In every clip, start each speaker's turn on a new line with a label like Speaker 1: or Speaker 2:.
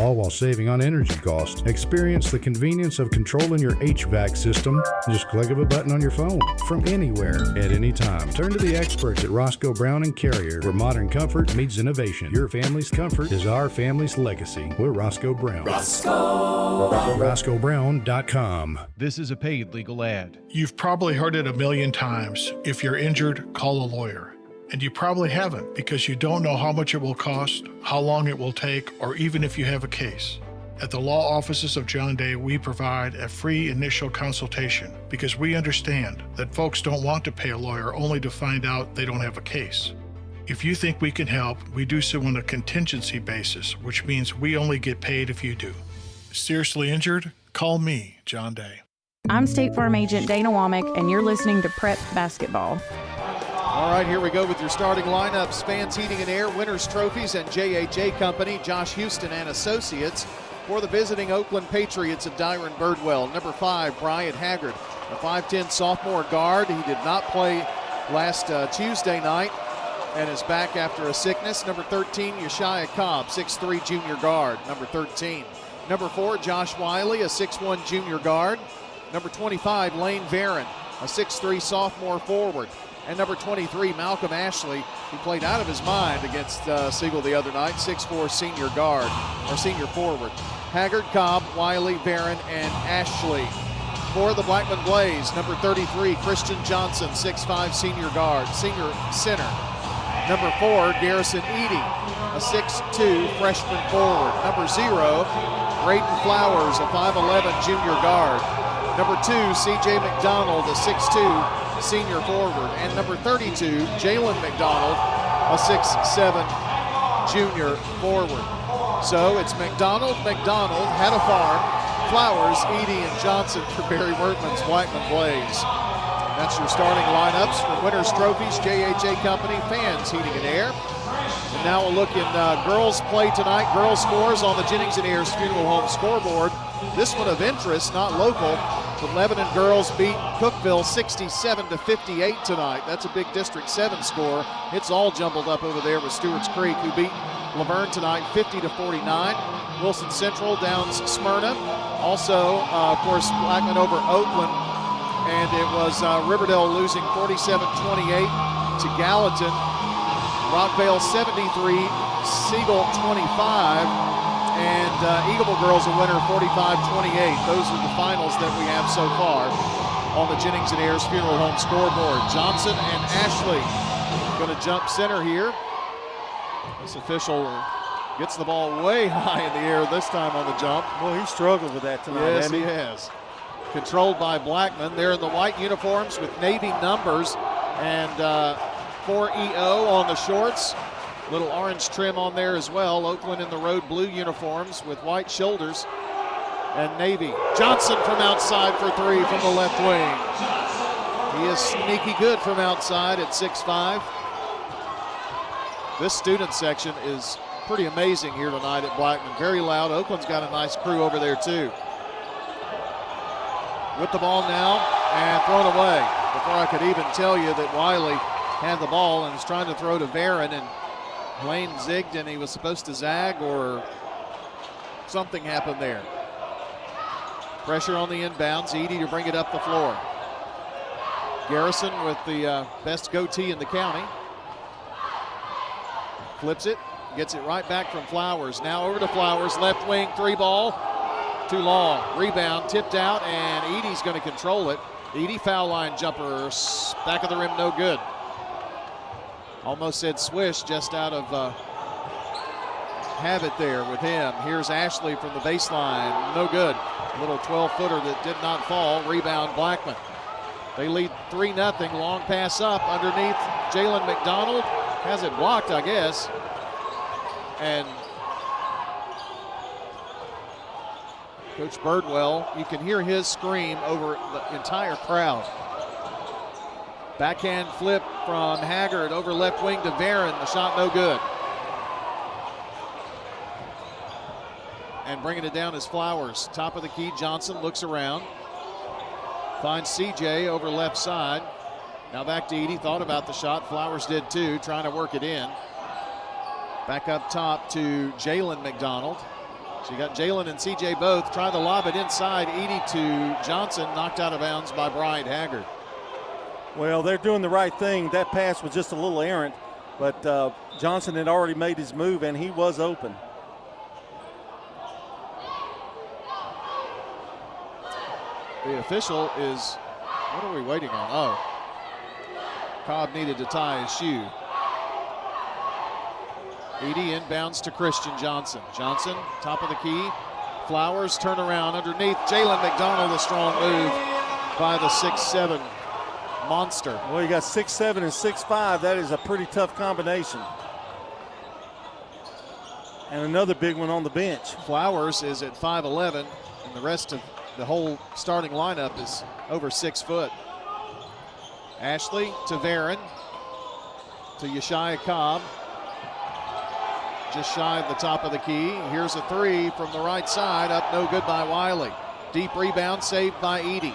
Speaker 1: all while saving on energy costs. Experience the convenience of controlling your HVAC system. Just click of a button on your phone from anywhere at any time. Turn to the experts at Roscoe Brown and Carrier, where modern comfort meets innovation. Your family's comfort is our family's legacy. We're Roscoe Brown. RoscoeBrown.com.
Speaker 2: This is a paid legal ad.
Speaker 3: You've probably heard it a million times. If you're injured, call a lawyer. And you probably haven't, because you don't know how much it will cost, how long it will take, or even if you have a case. At the law offices of John Day, we provide a free initial consultation because we understand that folks don't want to pay a lawyer only to find out they don't have a case. If you think we can help, we do so on a contingency basis, which means we only get paid if you do. Seriously injured? Call me, John Day.
Speaker 4: I'm State Farm Agent Dana Womack, and you're listening to Prep Basketball.
Speaker 5: All right, here we go with your starting lineups. Fans Heating and Air, Winners Trophies, and JHA Company, Josh Houston and Associates. For the visiting Oakland Patriots of Dyron Birdwell, number 5, Brian Haggard, a 5'10 sophomore guard. He did not play last Tuesday night and is back after a sickness. Number 13, Yeshaya Cobb, 6'3 junior guard, number 13. Number 4, Josh Wiley, a 6'1 junior guard. Number 25, Lane Barron, a 6'3 sophomore forward. And number 23, Malcolm Ashley, who played out of his mind against Siegel the other night, 6'4 senior guard, or senior forward. Haggard, Cobb, Wiley, Barron, and Ashley. For the Blackman Blaze, number 33, Christian Johnson, 6'5 senior guard, senior center. Number 4, Garrison Eady, a 6'2 freshman forward. Number 0, Braden Flowers, a 5'11 junior guard. Number 2, C.J. McDonald, a 6'2 senior forward. And number 32, Jalen McDonald, a 6'7 junior forward. So it's McDonald, had a farm, Flowers, Eady, and Johnson for Barry Workman's Blackman Blaze. That's your starting lineups for Winners Trophies, JHA Company, Fans Heating and Air. And now we'll look in girls play tonight. Girls scores on the Jennings and Ayers Funeral Home scoreboard. This one of interest, not local. The Lebanon girls beat Cookeville 67-58 tonight. That's a big District 7 score. It's all jumbled up over there with Stewart's Creek, who beat Laverne tonight 50-49. Wilson Central downs Smyrna. Also, of course, Blackman over Oakland. And it was Riverdale losing 47-28 to Gallatin. Rockvale 73, Siegel 25. And Eagleville girls a winner 45-28. Those are the finals that we have so far on the Jennings and Ayers Funeral Home scoreboard. Johnson and Ashley going to jump center here. This official gets the ball way high in the air this time on the jump.
Speaker 6: Well, he struggled with that tonight.
Speaker 5: Yes, he has. Controlled by Blackman. They're in the white uniforms with navy numbers and 4EO on the shorts. Little orange trim on there as well. Oakland in the road blue uniforms with white shoulders and navy. Johnson from outside for 3 from the left wing. He is sneaky good from outside at 6'5". This student section is pretty amazing here tonight at Blackman. Very loud. Oakland's got a nice crew over there too. With the ball now and thrown away. Before I could even tell you that Wiley had the ball and was trying to throw to Barron, and Lane zigged and he was supposed to zag, or something happened there. Pressure on the inbounds. Eady to bring it up the floor. Garrison with the best goatee in the county. Flips it, gets it right back from Flowers. Now over to Flowers, left wing, 3 ball. Too long. Rebound, tipped out, and Eady's going to control it. Eady foul line jumper, back of the rim, no good. Almost said swish, just out of habit there with him. Here's Ashley from the baseline, no good. A little 12-footer that did not fall. Rebound, Blackman. They lead 3-0. Long pass up underneath Jalen McDonald. Has it blocked, I guess. And Coach Birdwell, you can hear his scream over the entire crowd. Backhand flip from Haggard over left wing to Barron. The shot no good. And bringing it down is Flowers. Top of the key, Johnson looks around. Finds CJ over left side. Now back to Eady, thought about the shot. Flowers did too, trying to work it in. Back up top to Jalen McDonald. So you got Jalen and CJ both. Try to lob it inside. Edey to Johnson, knocked out of bounds by Bryant Haggard.
Speaker 6: Well, they're doing the right thing. That pass was just a little errant, but Johnson had already made his move, and he was open.
Speaker 5: The official is, what are we waiting on? Oh, Cobb needed to tie his shoe. Edey inbounds to Christian Johnson. Johnson, top of the key. Flowers turn around underneath. Jalen McDonald, a strong move by the 6'7" monster.
Speaker 6: Well, you got 6'7" and 6'5". That is a pretty tough combination. And another big one on the bench.
Speaker 5: Flowers is at 5'11", and the rest of the whole starting lineup is over 6 foot. Ashley to Varon, to Yeshia Cobb. Just shy of the top of the key. Here's a three from the right side, up no good by Wiley. Deep rebound saved by Edey.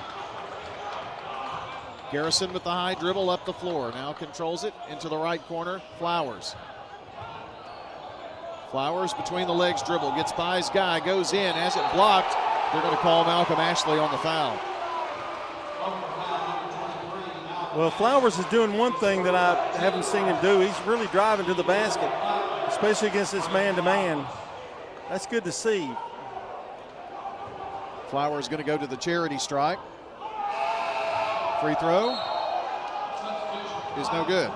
Speaker 5: Garrison with the high dribble up the floor. Now controls it into the right corner. Flowers. Flowers between the legs dribble. Gets by his guy. Goes in. Has it blocked. They're going to call Malcolm Ashley on the foul.
Speaker 6: Well, Flowers is doing one thing that I haven't seen him do. He's really driving to the basket, especially against this man-to-man. That's good to see.
Speaker 5: Flowers going to go to the charity strike. Free throw is no good.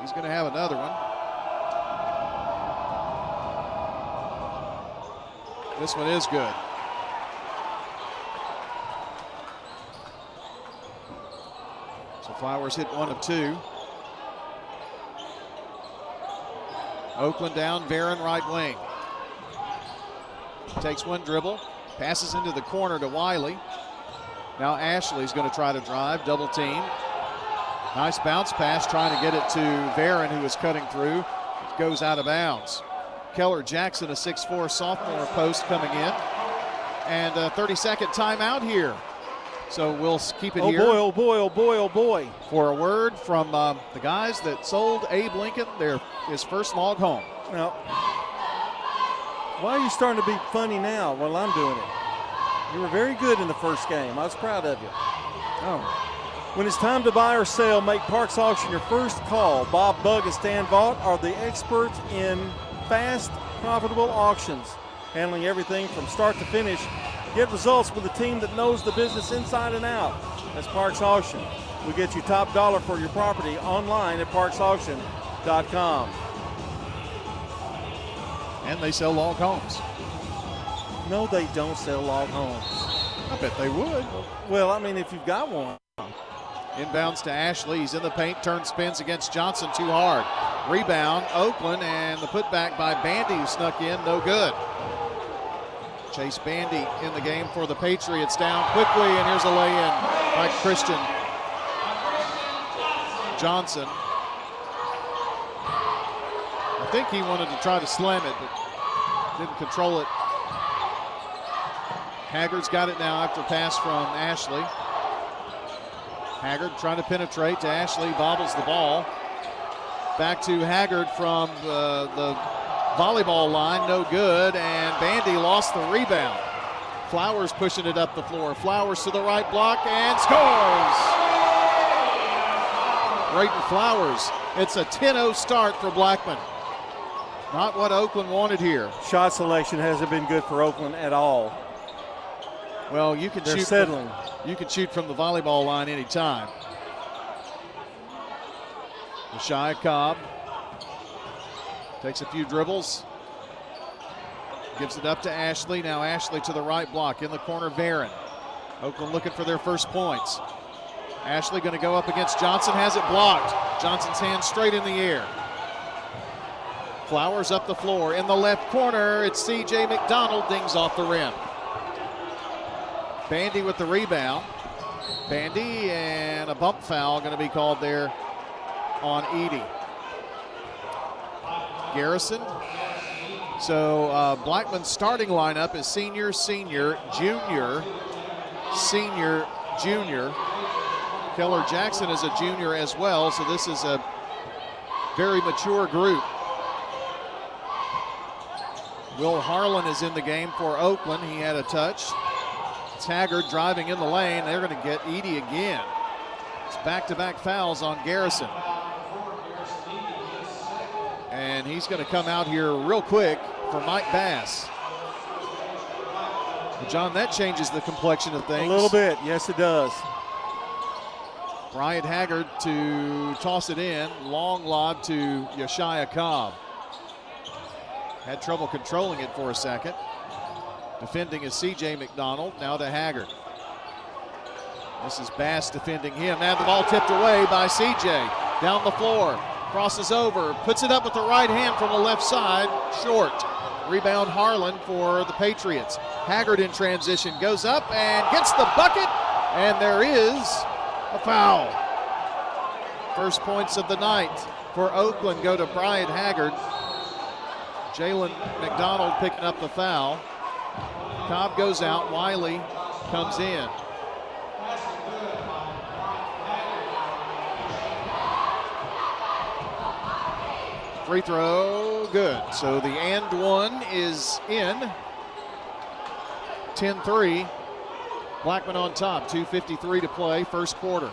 Speaker 5: He's going to have another one. This one is good. So Flowers hit 1 of 2. Oakland down, Varon right wing. Takes one dribble, passes into the corner to Wiley. Now Ashley's going to try to drive, double team. Nice bounce pass, trying to get it to Varon, who is cutting through. It goes out of bounds. Keller Jackson, a 6'4" sophomore post coming in. And a 30-second timeout here. So we'll keep it here.
Speaker 6: Oh boy, oh boy, oh boy, oh boy.
Speaker 5: For a word from the guys that sold Abe Lincoln his first log home.
Speaker 6: Now, why are you starting to be funny now while I'm doing it? You were very good in the first game. I was proud of you.
Speaker 5: Oh.
Speaker 6: When it's time to buy or sell, make Parks Auction your first call. Bob Bugg and Stan Vaught are the experts in fast, profitable auctions, handling everything from start to finish. Get results with a team that knows the business inside and out. That's Parks Auction. We get you top dollar for your property online at parksauction.com.
Speaker 5: And they sell log homes.
Speaker 6: No, they don't sell log homes.
Speaker 5: I bet they would.
Speaker 6: Well, I mean, if you've got one.
Speaker 5: Inbounds to Ashley. He's in the paint, turns, spins against Johnson, too hard. Rebound, Oakland, and the putback by Bandy, who snuck in, no good. Chase Bandy in the game for the Patriots, down quickly, and here's a lay-in by Christian Johnson. I think he wanted to try to slam it, but didn't control it. Haggard's got it now after a pass from Ashley. Haggard trying to penetrate to Ashley, bobbles the ball. Back to Haggard from the volleyball line, no good, and Bandy lost the rebound. Flowers pushing it up the floor. Flowers to the right block and scores! Brayton Flowers. It's a 10-0 start for Blackman. Not what Oakland wanted here.
Speaker 6: Shot selection hasn't been good for Oakland at all.
Speaker 5: Well, you can
Speaker 6: They're
Speaker 5: shoot.
Speaker 6: settling.
Speaker 5: You can shoot from the volleyball line anytime. Yeshia Cobb takes a few dribbles. Gives it up to Ashley. Now Ashley to the right block. In the corner, Varon. Oakland looking for their first points. Ashley going to go up against Johnson. Has it blocked. Johnson's hand straight in the air. Flowers up the floor. In the left corner, it's C.J. McDonald. Dings off the rim. Bandy with the rebound. Bandy, and a bump foul going to be called there on Edey. Garrison. So Blackman's starting lineup is senior, junior, senior, junior. Keller Jackson is a junior as well, so this is a very mature group. Will Harlan is in the game for Oakland. He had a touch. It's Haggard driving in the lane. They're going to get Edey again. It's back-to-back fouls on Garrison. And he's going to come out here real quick for Mike Bass. Well, John, that changes the complexion of things.
Speaker 6: A little bit, yes it does.
Speaker 5: Bryant Haggard to toss it in. Long lob to Yeshaya Cobb. Had trouble controlling it for a second. Defending is C.J. McDonald, now to Haggard. This is Bass defending him. Now the ball tipped away by C.J. Down the floor, crosses over, puts it up with the right hand from the left side, short. Rebound Harlan for the Patriots. Haggard in transition, goes up and gets the bucket, and there is a foul. First points of the night for Oakland go to Bryant Haggard. Jalen McDonald picking up the foul. Cobb goes out, Wiley comes in. Free throw, good. So the and one is in. 10-3. Blackman on top, 2:53 to play, first quarter.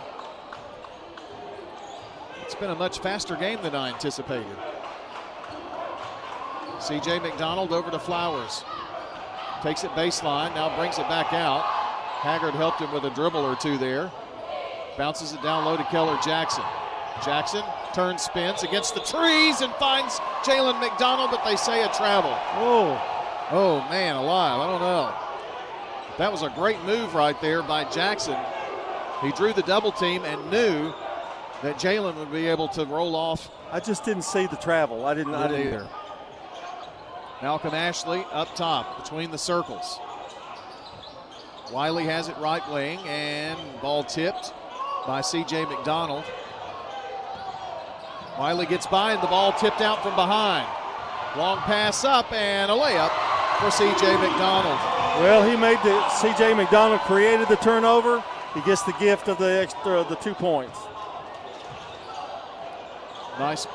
Speaker 5: It's been a much faster game than I anticipated. C.J. McDonald over to Flowers. Takes it baseline, now brings it back out. Haggard helped him with a dribble or two there. Bounces it down low to Keller Jackson. Jackson turns, spins against the trees and finds Jalen McDonald, but they say a travel. Oh man alive, I don't know. That was a great move right there by Jackson. He drew the double team and knew that Jalen would be able to roll off.
Speaker 6: I just didn't see the travel. I didn't
Speaker 5: either. Malcolm Ashley up top between the circles. Wiley has it right wing and ball tipped by C.J. McDonald. Wiley gets by and the ball tipped out from behind. Long pass up and a layup for C.J. McDonald.
Speaker 6: Well, he made C.J. McDonald created the turnover. He gets the gift of the 2 points.
Speaker 5: Nice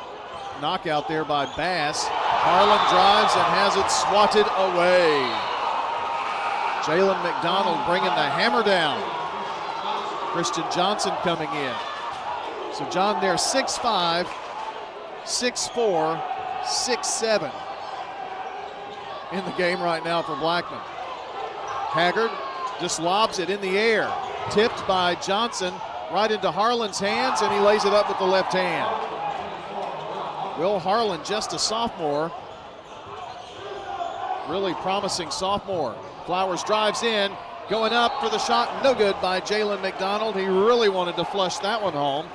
Speaker 5: knockout there by Bass. Harlan drives and has it swatted away. Jalen McDonald bringing the hammer down. Christian Johnson coming in. So John, they're 6'5", 6'4", 6'7" in the game right now for Blackman. Haggard just lobs it in the air. Tipped by Johnson right into Harlan's hands, and he lays it up with the left hand. Will Harlan, just a sophomore. Really promising sophomore. Flowers drives in, going up for the shot, no good by Jalen McDonald. He really wanted to flush that one home,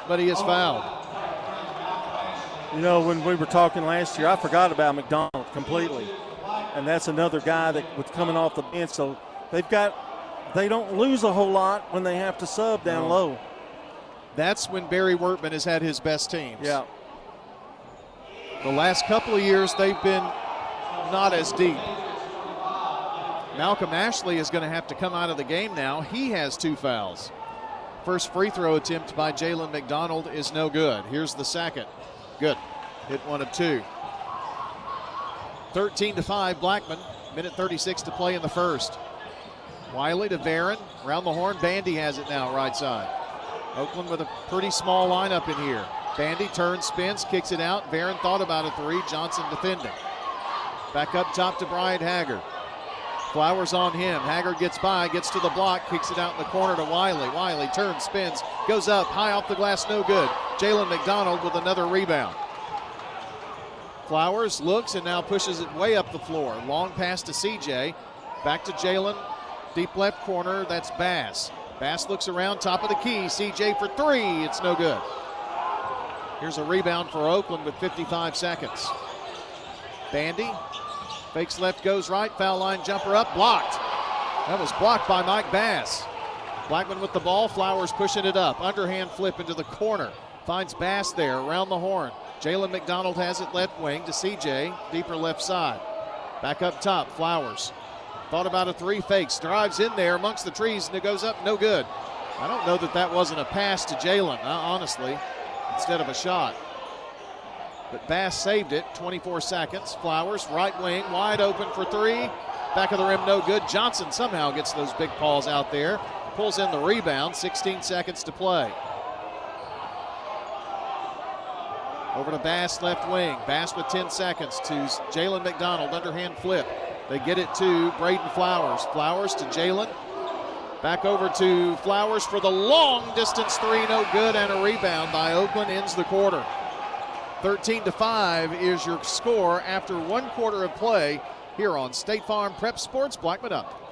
Speaker 5: but he is fouled.
Speaker 6: You know, when we were talking last year, I forgot about McDonald completely. And that's another guy that was coming off the bench. So they don't lose a whole lot when they have to sub down low.
Speaker 5: That's when Barry Wortman has had his best teams.
Speaker 6: Yeah.
Speaker 5: The last couple of years, they've been not as deep. Malcolm Ashley is going to have to come out of the game now. He has 2 fouls. First free throw attempt by Jalen McDonald is no good. Here's the second. Good. Hit 1 of 2. 13-5 Blackman. Minute 36 to play in the first. Wiley to Barron. Around the horn. Bandy has it now right side. Oakland with a pretty small lineup in here. Bandy turns, spins, kicks it out. Barron thought about a 3. Johnson defending. Back up top to Bryant Haggard. Flowers on him. Haggard gets by, gets to the block, kicks it out in the corner to Wiley. Wiley turns, spins, goes up, high off the glass, no good. Jalen McDonald with another rebound. Flowers looks and now pushes it way up the floor. Long pass to CJ. Back to Jalen. Deep left corner, that's Bass. Bass looks around, top of the key. CJ for 3, it's no good. Here's a rebound for Oakland with 55 seconds. Bandy fakes left, goes right, foul line jumper up, blocked. That was blocked by Mike Bass. Blackman with the ball, Flowers pushing it up. Underhand flip into the corner. Finds Bass there around the horn. Jalen McDonald has it left wing to CJ, deeper left side. Back up top, Flowers. Thought about a 3, fakes, drives in there amongst the trees, and it goes up, no good. I don't know that wasn't a pass to Jalen, honestly, instead of a shot. but Bass saved it. 24 seconds. Flowers, right wing, wide open for three. Back of the rim, no good. Johnson somehow gets those big paws out there. Pulls in the rebound. 16 seconds to play. Over to Bass, left wing. Bass with 10 seconds to Jalen McDonald, underhand flip. They get it to Braden Flowers. Flowers to Jalen. Back over to Flowers for the long distance three, no good, and a rebound by Oakland ends the quarter. 13-5 is your score after 1 quarter of play here on State Farm Prep Sports. Blackman up.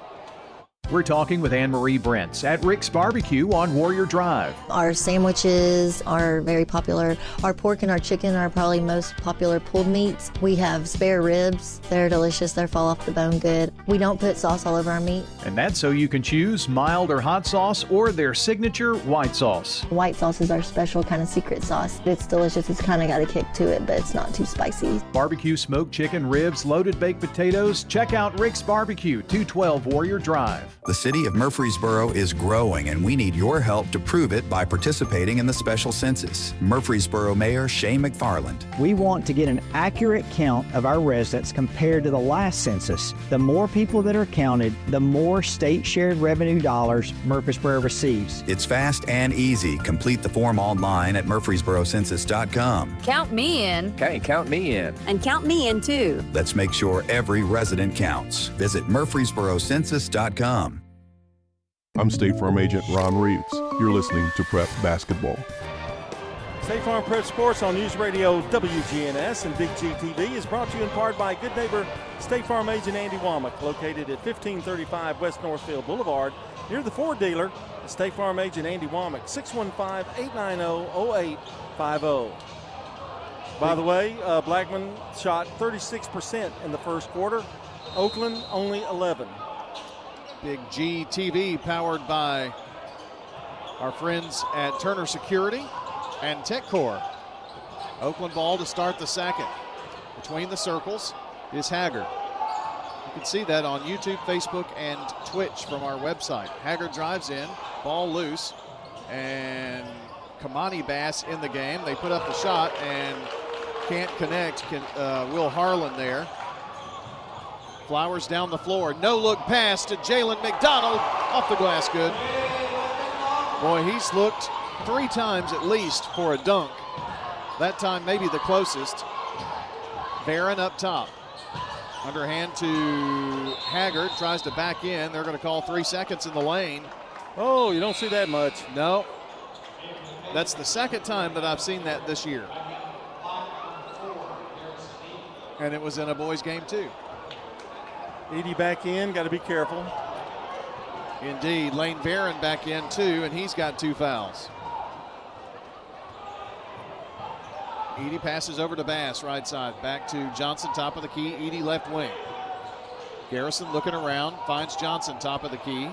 Speaker 2: We're talking with Anne-Marie Brents at Rick's Barbecue on Warrior Drive.
Speaker 7: Our sandwiches are very popular. Our pork and our chicken are probably most popular pulled meats. We have spare ribs. They're delicious. They fall off the bone good. We don't put sauce all over our meat.
Speaker 2: And that's so you can choose mild or hot sauce or their signature white sauce.
Speaker 7: White sauce is our special kind of secret sauce. It's delicious. It's kind of got a kick to it, but it's not too spicy.
Speaker 2: Barbecue smoked chicken, ribs, loaded baked potatoes. Check out Rick's Barbecue, 212 Warrior Drive.
Speaker 8: The city of Murfreesboro is growing, and we need your help to prove it by participating in the special census. Murfreesboro Mayor Shane McFarland.
Speaker 9: We want to get an accurate count of our residents compared to the last census. The more people that are counted, the more state shared revenue dollars Murfreesboro receives.
Speaker 8: It's fast and easy. Complete the form online at murfreesborocensus.com.
Speaker 10: Count me in.
Speaker 11: Okay, count me in.
Speaker 10: And count me in too.
Speaker 8: Let's make sure every resident counts. Visit murfreesborocensus.com.
Speaker 12: I'm State Farm Agent Ron Reeves. You're listening to Prep Basketball.
Speaker 6: State Farm Prep Sports on News Radio WGNS and Big G TV is brought to you in part by good neighbor State Farm Agent Andy Womack, located at 1535 West Northfield Boulevard, near the Ford dealer. State Farm Agent Andy Womack, 615-890-0850. By the way, Blackman shot 36% in the first quarter. Oakland only 11.
Speaker 5: Big G TV powered by our friends at Turner Security and TechCore. Oakland ball to start the second. Between the circles is Haggard. You can see that on YouTube, Facebook, and Twitch from our website. Haggard drives in, ball loose, and Kamani Bass in the game. They put up the shot and can't connect. Will Harlan there. Flowers down the floor. No look pass to Jalen McDonald. Off the glass, good. Boy, he's looked 3 times at least for a dunk. That time maybe the closest. Barron up top. Underhand to Haggard. Tries to back in. They're going to call 3 seconds in the lane.
Speaker 6: Oh, you don't see that much.
Speaker 5: No. That's the second time that I've seen that this year. And it was in a boys' game too.
Speaker 6: Edie back in, got to be careful.
Speaker 5: Indeed, Lane Barron back in too, and he's got 2 fouls. Edie passes over to Bass, right side. Back to Johnson, top of the key. Edie left wing. Garrison looking around, finds Johnson, top of the key.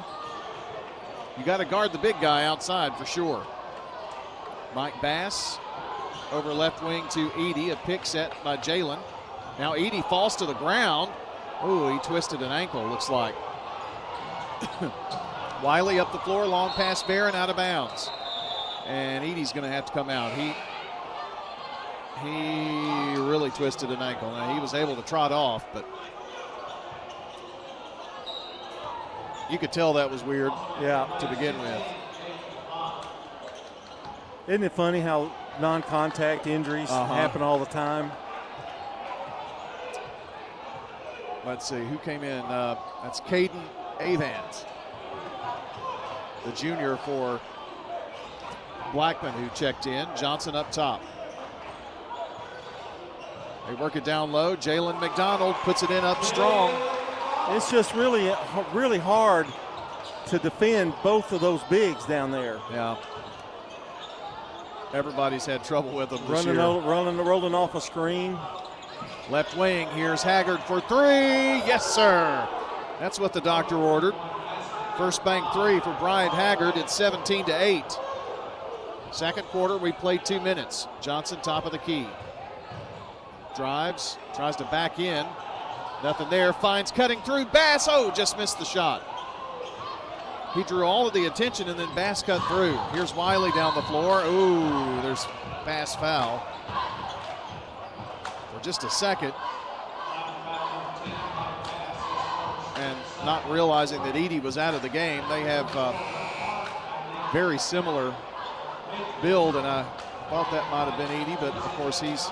Speaker 5: You got to guard the big guy outside for sure. Mike Bass over left wing to Edie, a pick set by Jalen. Now Edie falls to the ground. Ooh, he twisted an ankle, looks like. Wiley up the floor, long pass Barron, out of bounds. And Edie's going to have to come out. He really twisted an ankle. Now, he was able to trot off, but you could tell that was weird to begin with.
Speaker 6: Isn't it funny how non-contact injuries happen all the time?
Speaker 5: Let's see, who came in? That's Caden Avans, the junior for Blackman, who checked in. Johnson up top. They work it down low. Jalen McDonald puts it in up strong.
Speaker 6: It's just really hard to defend both of those bigs down there.
Speaker 5: Yeah. Everybody's had trouble with them this year.
Speaker 6: Rolling off a screen.
Speaker 5: Left wing, here's Haggard for 3. Yes, sir. That's what the doctor ordered. First bank 3 for Bryant Haggard. It's 17-8. Second quarter, we played 2 minutes. Johnson, top of the key. Drives, tries to back in. Nothing there, finds cutting through. Bass, just missed the shot. He drew all of the attention, and then Bass cut through. Here's Wiley down the floor. Ooh, there's Bass foul. for just a second. And not realizing that Edey was out of the game. They have very similar build, and I thought that might have been Edey, but of course he's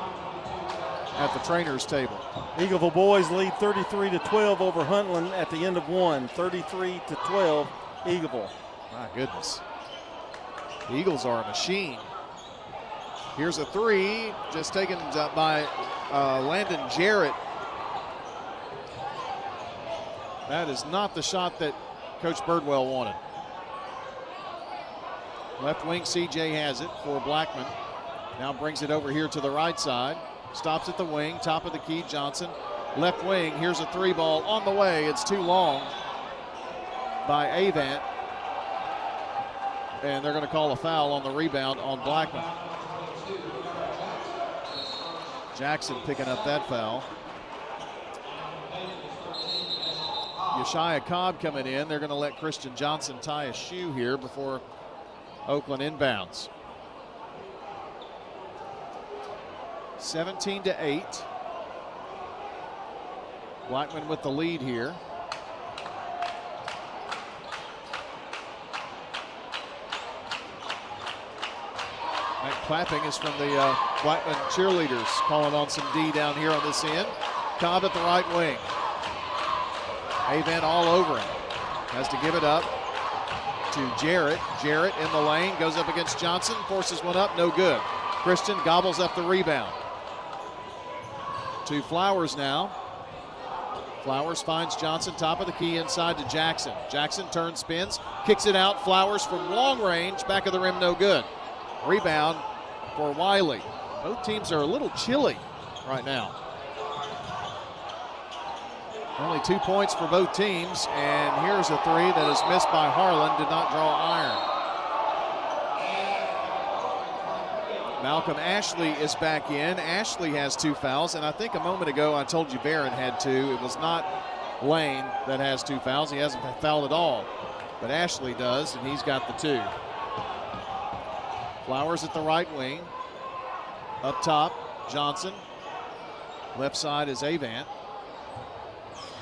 Speaker 5: at the trainer's table.
Speaker 6: Eagleville boys lead 33-12 over Huntland at the end of one. 33-12, Eagleville.
Speaker 5: My goodness. The Eagles are a machine. Here's a three, just taken by Landon Jarrett. That is not the shot that Coach Birdwell wanted. Left wing CJ has it for Blackman. Now brings it over here to the right side. Stops at the wing, top of the key, Johnson. Left wing, here's a three ball on the way. It's too long by Avant. And they're going to call a foul on the rebound on Blackman. Jackson picking up that foul. Yeshaya Cobb coming in. They're going to let Christian Johnson tie a shoe here before Oakland inbounds. 17-8. Blackman with the lead here. That clapping is from the Blackman cheerleaders calling on some D down here on this end. Cobb at the right wing. Avant all over him. Has to give it up to Jarrett. Jarrett in the lane, goes up against Johnson, forces one up, no good. Christian gobbles up the rebound. To Flowers now. Flowers finds Johnson, top of the key, inside to Jackson. Jackson turns, spins, kicks it out. Flowers from long range, back of the rim, no good. Rebound for Wiley. Both teams are a little chilly right now. Only 2 points for both teams, and here's a three that is missed by Harlan, did not draw iron. Malcolm Ashley is back in. Ashley has 2 fouls, and I think a moment ago I told you Barron had 2. It was not Lane that has 2 fouls. He hasn't fouled at all, but Ashley does, and he's got the 2. Flowers at the right wing. Up top, Johnson. Left side is Avant.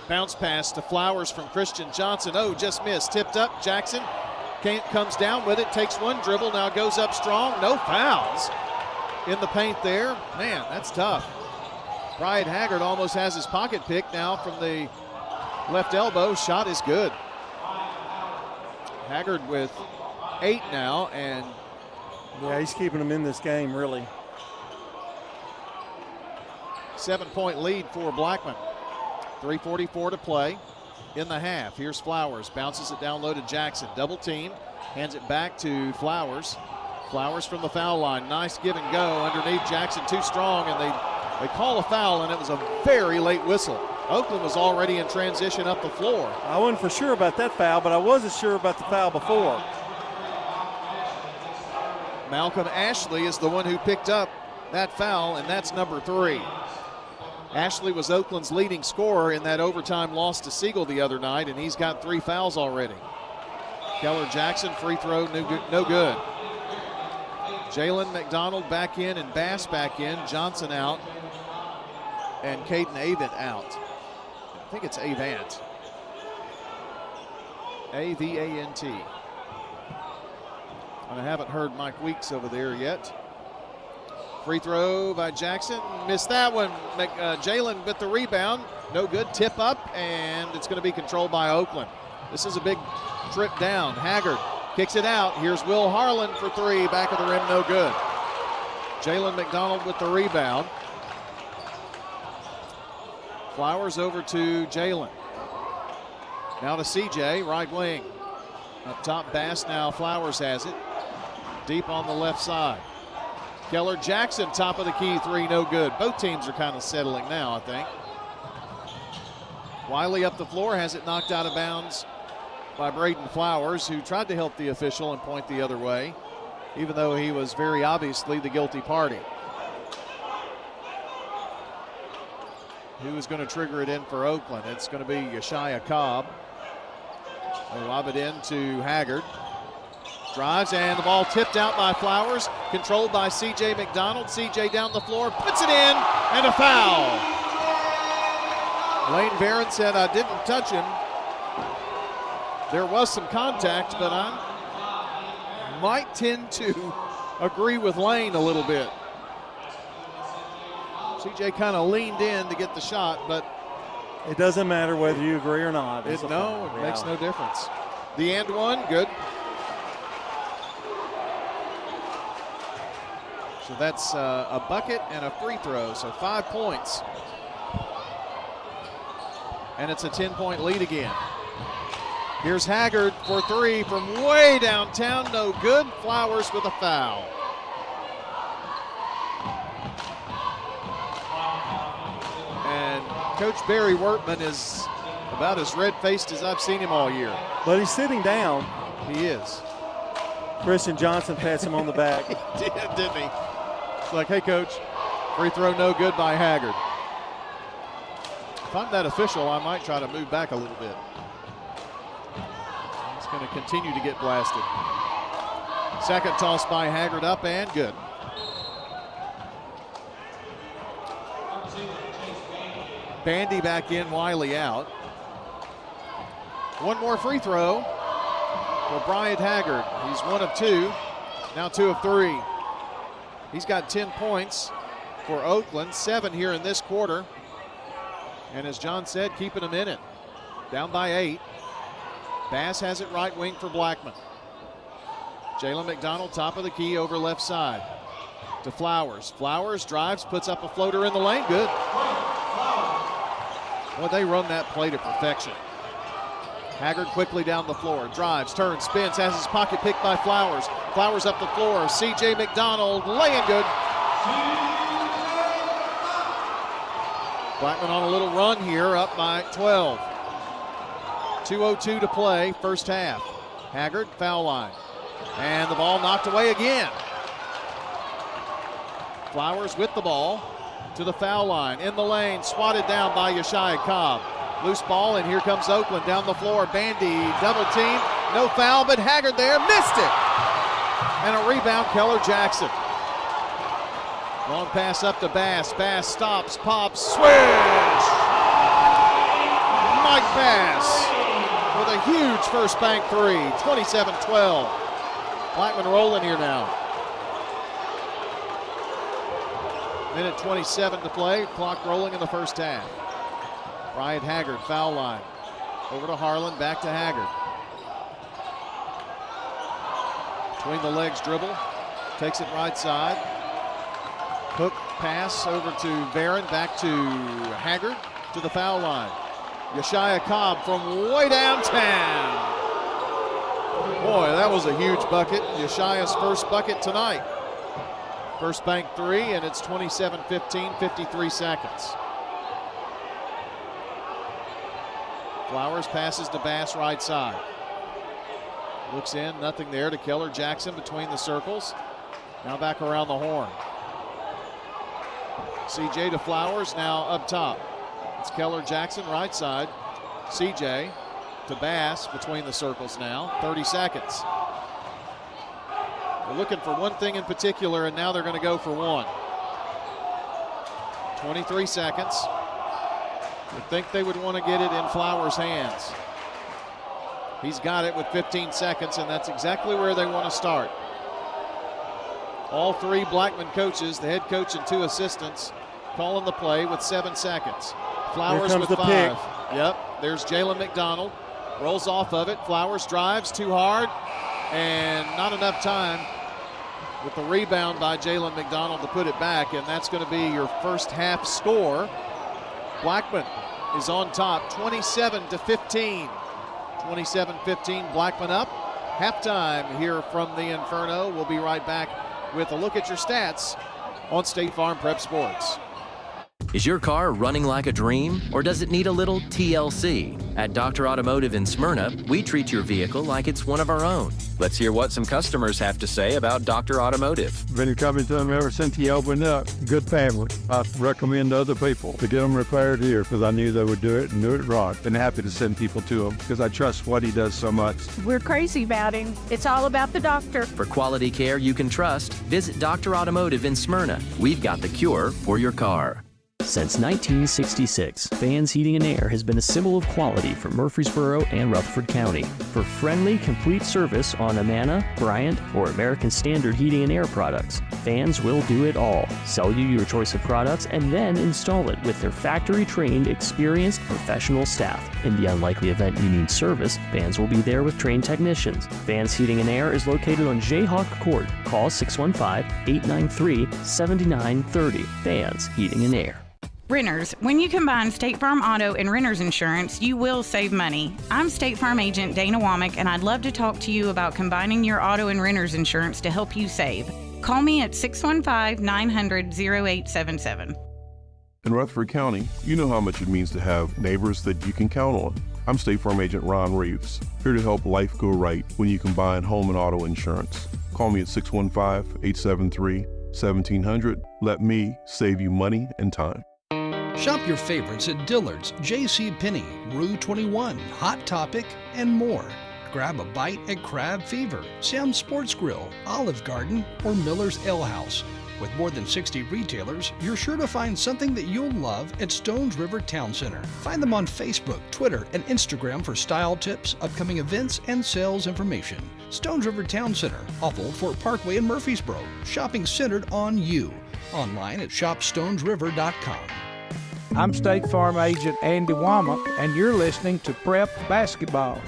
Speaker 5: Bounce pass to Flowers from Christian Johnson. Oh, just missed. Tipped up. Jackson comes down with it, takes one dribble, now goes up strong. No fouls in the paint there. Man, that's tough. Bryant Haggard almost has his pocket picked now from the left elbow. Shot is good. Haggard with 8 now, and
Speaker 6: yeah, he's keeping them in this game, really.
Speaker 5: 7-point lead for Blackman. 3:44 to play in the half. Here's Flowers, bounces it down low to Jackson. Double team, hands it back to Flowers. Flowers from the foul line. Nice give and go underneath Jackson, too strong, and they call a foul, and it was a very late whistle. Oakland was already in transition up the floor.
Speaker 6: I wasn't for sure about that foul, but I wasn't sure about the foul before.
Speaker 5: Malcolm Ashley is the one who picked up that foul, and that's number 3. Ashley was Oakland's leading scorer in that overtime loss to Siegel the other night, and he's got 3 fouls already. Keller Jackson, free throw, no good. Jalen McDonald back in and Bass back in. Johnson out. And Caden Avant out. I think it's Avant. A-V-A-N-T. And I haven't heard Mike Weeks over there yet. Free throw by Jackson. Missed that one. Jalen with the rebound. No good. Tip up, and it's going to be controlled by Oakland. This is a big trip down. Haggard kicks it out. Here's Will Harlan for 3. Back of the rim, no good. Jalen McDonald with the rebound. Flowers over to Jalen. Now to CJ, right wing. Up top, Bass now. Flowers has it. Deep on the left side. Keller Jackson, top of the key, 3, no good. Both teams are kind of settling now, I think. Wiley up the floor, has it knocked out of bounds by Braden Flowers, who tried to help the official and point the other way, even though he was very obviously the guilty party. Who is going to trigger it in for Oakland? It's going to be Yeshaya Cobb. They lob it in to Haggard. Drives, and the ball tipped out by Flowers, controlled by C.J. McDonald. C.J. down the floor, puts it in, and a foul. Lane Barron said, I didn't touch him. There was some contact, but I might tend to agree with Lane a little bit. C.J. kind of leaned in to get the shot, but
Speaker 6: it doesn't matter whether you agree or not.
Speaker 5: It makes no difference. The and one, good. So that's a bucket and a free throw, so 5 points. And it's a 10-point lead again. Here's Haggard for three from way downtown, no good. Flowers with a foul. And Coach Barry Wortman is about as red-faced as I've seen him all year.
Speaker 6: But he's sitting down.
Speaker 5: He is.
Speaker 6: Christian Johnson pats him on the back.
Speaker 5: He did, didn't he? It's like, hey, Coach, free throw no good by Haggard. If I'm that official, I might try to move back a little bit. He's going to continue to get blasted. Second toss by Haggard, up and good. Bandy back in, Wiley out. One more free throw for Bryant Haggard. He's 1 of 2, now 2 of 3. He's got 10 points for Oakland, 7 here in this quarter. And as John said, keeping them in it. Down by 8. Bass has it right wing for Blackman. Jalen McDonald, top of the key, over left side. To Flowers. Flowers drives, puts up a floater in the lane. Good. Well, they run that play to perfection. Haggard quickly down the floor. Drives, turns, spins, has his pocket picked by Flowers. Flowers up the floor. C.J. McDonald laying good. Blackman on a little run here, up by 12. 2:02 to play, first half. Haggard, foul line. And the ball knocked away again. Flowers with the ball to the foul line. In the lane, swatted down by Yeshia Cobb. Loose ball, and here comes Oakland down the floor. Bandy, double team, no foul, but Haggard there, missed it. And a rebound, Keller Jackson. Long pass up to Bass. Bass stops, pops, swish! Mike Bass with a huge first bank three, 27-12. Blackman rolling here now. Minute 27 to play, clock rolling in the first half. Bryant Haggard, foul line. Over to Harlan, back to Haggard. Between the legs dribble, takes it right side. Hook pass over to Barron, back to Haggard, to the foul line. Yeshia Cobb from way downtown. Boy, that was a huge bucket. Yeshia's first bucket tonight. First bank three, and it's 27-15, 53 seconds. Flowers passes to Bass right side. Looks in, nothing there to Keller Jackson between the circles. Now back around the horn. CJ to Flowers, now up top. It's Keller Jackson right side. CJ to Bass between the circles now. 30 seconds. They're looking for one thing in particular, and now they're going to go for one. 23 seconds. I think they would want to get it in Flowers' hands. He's got it with 15 seconds, and that's exactly where they want to start. All three Blackman coaches, the head coach and two assistants, calling the play with 7 seconds. Flowers with 5.
Speaker 6: Pick.
Speaker 5: Yep, there's Jalen McDonald. Rolls off of it. Flowers drives too hard, and not enough time with the rebound by Jalen McDonald to put it back, and that's going to be your first half score. Blackman is on top, 27-15. 27-15, Blackman up. Halftime here from the Inferno. We'll be right back with a look at your stats on State Farm Prep Sports.
Speaker 11: Is your car running like a dream, or does it need a little TLC? At Dr. Automotive in Smyrna, we treat your vehicle like it's one of our own. Let's hear what some customers have to say about Dr. Automotive.
Speaker 13: Been coming to them ever since he opened up. Good family. I recommend to other people to get them repaired here because I knew they would do it and do it right. Been happy to send people to him because I trust what he does so much.
Speaker 4: We're crazy about him. It's all about the doctor.
Speaker 11: For quality care you can trust, visit Dr. Automotive in Smyrna. We've got the cure for your car.
Speaker 14: Since 1966, Fans Heating and Air has been a symbol of quality for Murfreesboro and Rutherford County. For friendly, complete service on Amana, Bryant, or American Standard Heating and Air products, Fans will do it all. Sell you your choice of products and then install it with their factory-trained, experienced, professional staff. In the unlikely event you need service, Fans will be there with trained technicians. Fans Heating and Air is located on Jayhawk Court. Call 615-893-7930. Fans Heating and Air.
Speaker 4: Renters, when you combine State Farm Auto and Renters Insurance, you will save money. I'm State Farm Agent Dana Womack, and I'd love to talk to you about combining your auto and Renters Insurance to help you save. Call me at 615-900-0877.
Speaker 12: In Rutherford County, you know how much it means to have neighbors that you can count on. I'm State Farm Agent Ron Reeves, here to help life go right when you combine home and auto insurance. Call me at 615-873-1700. Let me save you money and time.
Speaker 15: Shop your favorites at Dillard's, JCPenney, Rue 21, Hot Topic, and more. Grab a bite at Crab Fever, Sam's Sports Grill, Olive Garden, or Miller's Ale House. With more than 60 retailers, you're sure to find something that you'll love at Stones River Town Center. Find them on Facebook, Twitter, and Instagram for style tips, upcoming events, and sales information. Stones River Town Center, off Old Fort Parkway in Murfreesboro. Shopping centered on you. Online at shopstonesriver.com.
Speaker 16: I'm State Farm Agent Andy Womack, and you're listening to Prep Basketball.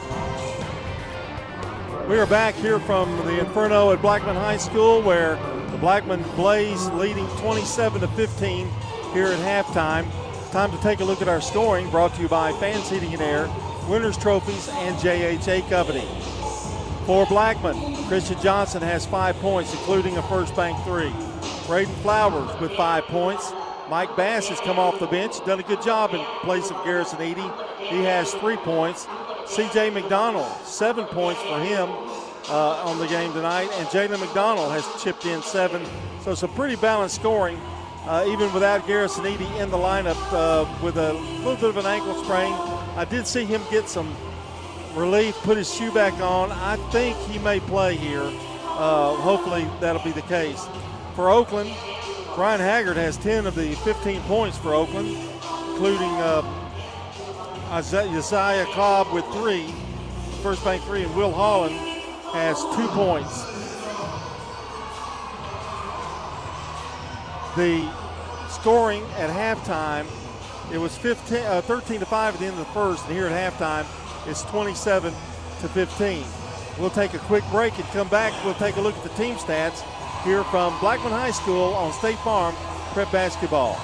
Speaker 6: We are back here from the Inferno at Blackman High School, where the Blackman Blaze leading 27-15 here at halftime. Time to take a look at our scoring, brought to you by Fans Heating and Air, Winners Trophies, and JHA Company. For Blackman, Christian Johnson has 5 points, including a first bank three. Braden Flowers with 5 points. Mike Bass has come off the bench, done a good job in place of Garrison Eady. He has 3 points. C.J. McDonald, 7 points for him on the game tonight. And Jalen McDonald has chipped in 7. So some pretty balanced scoring, even without Garrison Eady in the lineup with a little bit of an ankle sprain. I did see him get some relief, put his shoe back on. I think he may play here. Hopefully that'll be the case. For Oakland, Brian Haggard has 10 of the 15 points for Oakland, including Isaiah Cobb with 3, first bank 3, and Will Holland has 2 points. The scoring at halftime, it was 13-5 at the end of the first, and here at halftime, it's 27-15. We'll take a quick break and come back. We'll take a look at the team stats here from Blackman High School on State Farm Prep Basketball.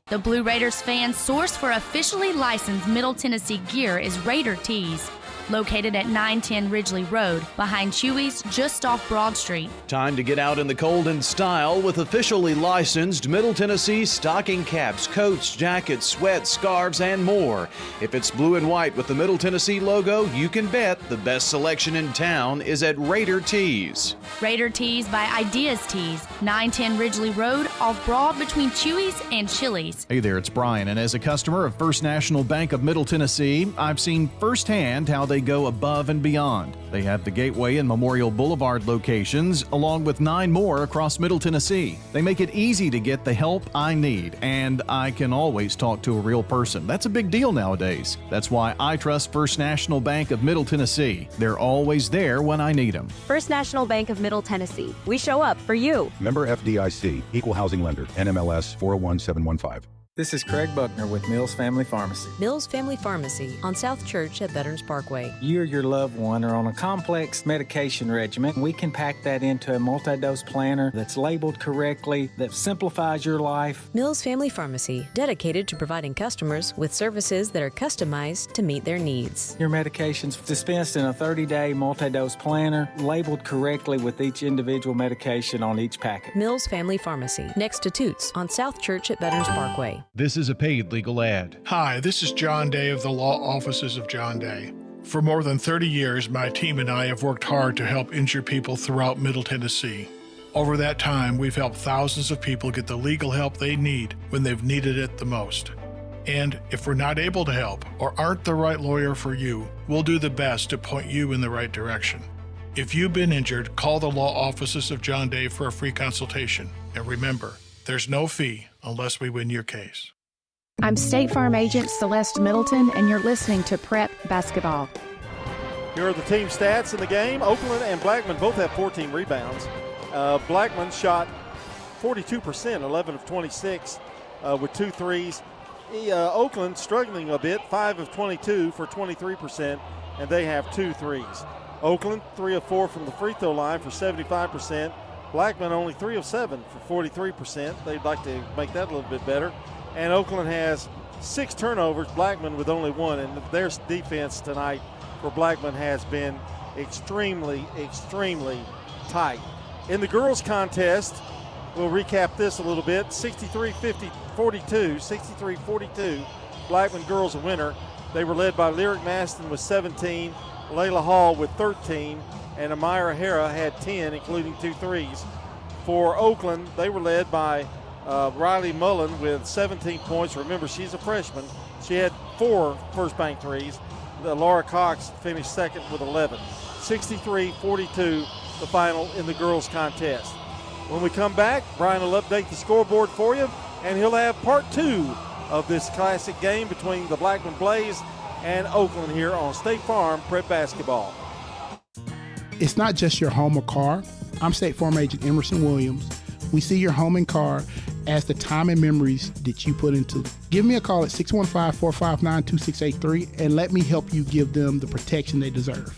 Speaker 17: The Blue Raiders fan source for officially licensed Middle Tennessee gear is Raider Tees, located at 910 Ridgely Road, behind Chewy's, just off Broad Street.
Speaker 2: Time to get out in the cold in style with officially licensed Middle Tennessee stocking caps, coats, jackets, sweats, scarves, and more. If it's blue and white with the Middle Tennessee logo, you can bet the best selection in town is at Raider Tees.
Speaker 17: Raider Tees by Ideas Tees, 910 Ridgely Road, off Broad between Chewy's and Chili's.
Speaker 2: Hey there, it's Brian, and as a customer of First National Bank of Middle Tennessee, I've seen firsthand how they go above and beyond. They have the Gateway and Memorial Boulevard locations, along with 9 more across Middle Tennessee. They make it easy to get the help I need, and I can always talk to a real person. That's a big deal nowadays. That's why I trust First National Bank of Middle Tennessee. They're always there when I need them.
Speaker 18: First National Bank of Middle Tennessee. We show up for you.
Speaker 19: Member FDIC, Equal Housing Lender, NMLS 401715.
Speaker 20: This is Craig Buckner with Mills Family Pharmacy.
Speaker 21: Mills Family Pharmacy on South Church at Veterans Parkway.
Speaker 20: You or your loved one are on a complex medication regimen. We can pack that into a multi-dose planner that's labeled correctly, that simplifies your life.
Speaker 21: Mills Family Pharmacy, dedicated to providing customers with services that are customized to meet their needs.
Speaker 20: Your medications dispensed in a 30-day multi-dose planner, labeled correctly with each individual medication on each packet.
Speaker 21: Mills Family Pharmacy, next to Toots on South Church at Veterans Parkway.
Speaker 2: This is a paid legal ad.
Speaker 3: Hi, this is John Day of the Law Offices of John Day. For more than 30 years, my team and I have worked hard to help injured people throughout Middle Tennessee. Over that time, we've helped thousands of people get the legal help they need when they've needed it the most. And if we're not able to help or aren't the right lawyer for you, we'll do the best to point you in the right direction. If you've been injured, call the Law Offices of John Day for a free consultation. And remember, there's no fee unless we win your case.
Speaker 1: I'm State Farm Agent Celeste Middleton, and you're listening to Prep Basketball.
Speaker 6: Here are the team stats in the game. Oakland and Blackman both have 14 rebounds. Blackman shot 42%, 11 of 26 with 2 threes. Oakland struggling a bit, 5 of 22 for 23%, and they have 2 threes. Oakland 3 of 4 from the free throw line for 75%. Blackman only 3 of 7 for 43%. They'd like to make that a little bit better. And Oakland has 6 turnovers, Blackman with only 1, and their defense tonight for Blackman has been extremely, extremely tight. In the girls' contest, we'll recap this a little bit, 63-42, Blackman girls a winner. They were led by Lyric Maston with 17, Layla Hall with 13, and Amira Hara had 10, including 2 threes. For Oakland, they were led by Riley Mullen with 17 points. Remember, she's a freshman. She had 4 first bank threes. Laura Cox finished second with 11. 63-42, the final in the girls' contest. When we come back, Brian will update the scoreboard for you, and he'll have part 2 of this classic game between the Blackman Blaze and Oakland here on State Farm Prep Basketball.
Speaker 22: It's not just your home or car. I'm State Farm Agent Emerson Williams. We see your home and car as the time and memories that you put into it. Give me a call at 615-459-2683 and let me help you give them the protection they deserve.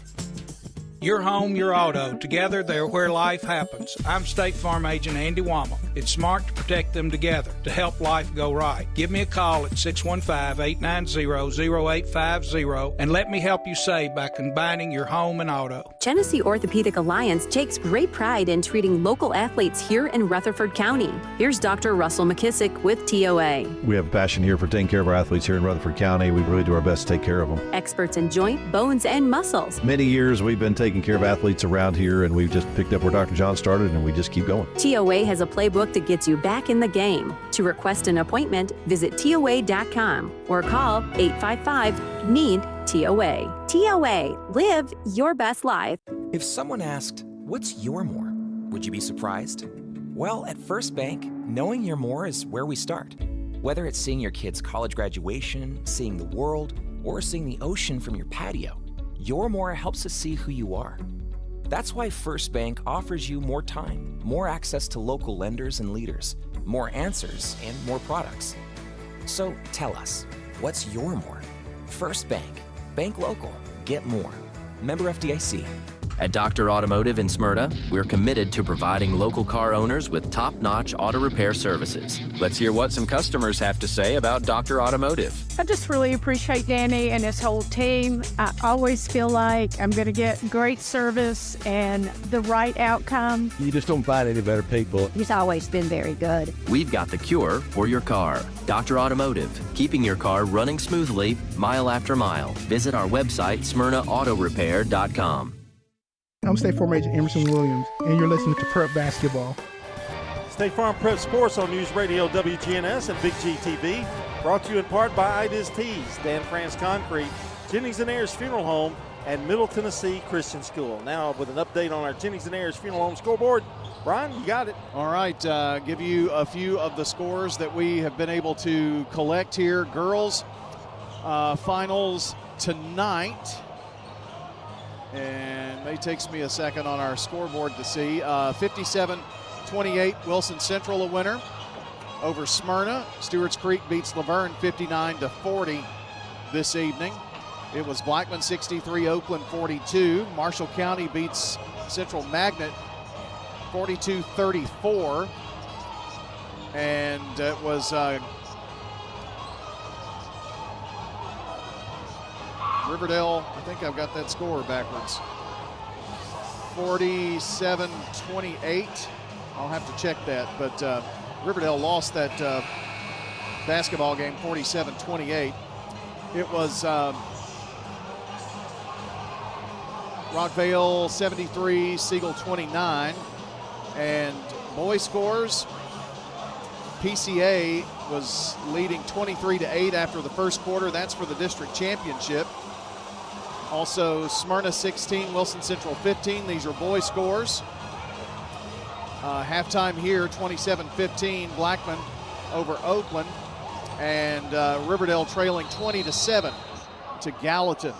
Speaker 16: Your home, your auto. Together, they're where life happens. I'm State Farm Agent Andy Wommel. It's smart to protect them together, to help life go right. Give me a call at 615-890-0850 and let me help you save by combining your home and auto.
Speaker 18: Genesee Orthopedic Alliance takes great pride in treating local athletes here in Rutherford County. Here's Dr. Russell McKissick with TOA.
Speaker 23: We have a passion here for taking care of our athletes here in Rutherford County. We really do our best to take care of them.
Speaker 18: Experts in joint, bones, and muscles.
Speaker 23: Many years we've been taking care of athletes around here, and we've just picked up where Dr. John started, and we just keep going.
Speaker 18: TOA has a playbook that gets you back in the game. To request an appointment, visit TOA.com or call 855-NEED-TOA. TOA, live your best life.
Speaker 24: If someone asked, what's your more? Would you be surprised? Well, at First Bank, knowing your more is where we start. Whether it's seeing your kid's college graduation, seeing the world, or seeing the ocean from your patio, your more helps us see who you are. That's why First Bank offers you more time, more access to local lenders and leaders, more answers, and more products. So tell us, what's your more? First Bank. Bank local. Get more. Member FDIC.
Speaker 11: At Dr. Automotive in Smyrna, we're committed to providing local car owners with top-notch auto repair services. Let's hear what some customers have to say about Dr. Automotive.
Speaker 25: I just really appreciate Danny and his whole team. I always feel like I'm going to get great service and the right outcome.
Speaker 23: You just don't find any better people.
Speaker 25: He's always been very good.
Speaker 11: We've got the cure for your car. Dr. Automotive, keeping your car running smoothly, mile after mile. Visit our website, smyrnaautorepair.com.
Speaker 22: I'm State Farm Agent Emerson Williams, and you're listening to Prep Basketball.
Speaker 6: State Farm Prep Sports on News Radio WGNS and Big G TV. Brought to you in part by Ida's Tees, Dan France Concrete, Jennings & Ayers Funeral Home, and Middle Tennessee Christian School. Now with an update on our Jennings & Ayers Funeral Home scoreboard. Brian, you got it.
Speaker 5: All right, give you a few of the scores that we have been able to collect here. Girls finals tonight. And it takes me a second on our scoreboard to see. 57-28, Wilson Central a winner over Smyrna. Stewart's Creek beats Laverne 59-40 this evening. It was Blackman 63, Oakland 42. Marshall County beats Central Magnet 42-34. And it was Riverdale, I think I've got that score backwards. 47-28. I'll have to check that, but Riverdale lost that basketball game, 47-28. It was Rockvale 73, Siegel 29. And boys scores, PCA was leading 23-8 after the first quarter. That's for the district championship. Also, Smyrna 16, Wilson Central 15. These are boys scores. Halftime here, 27-15, Blackman over Oakland. And Riverdale trailing 20-7 to Gallatin.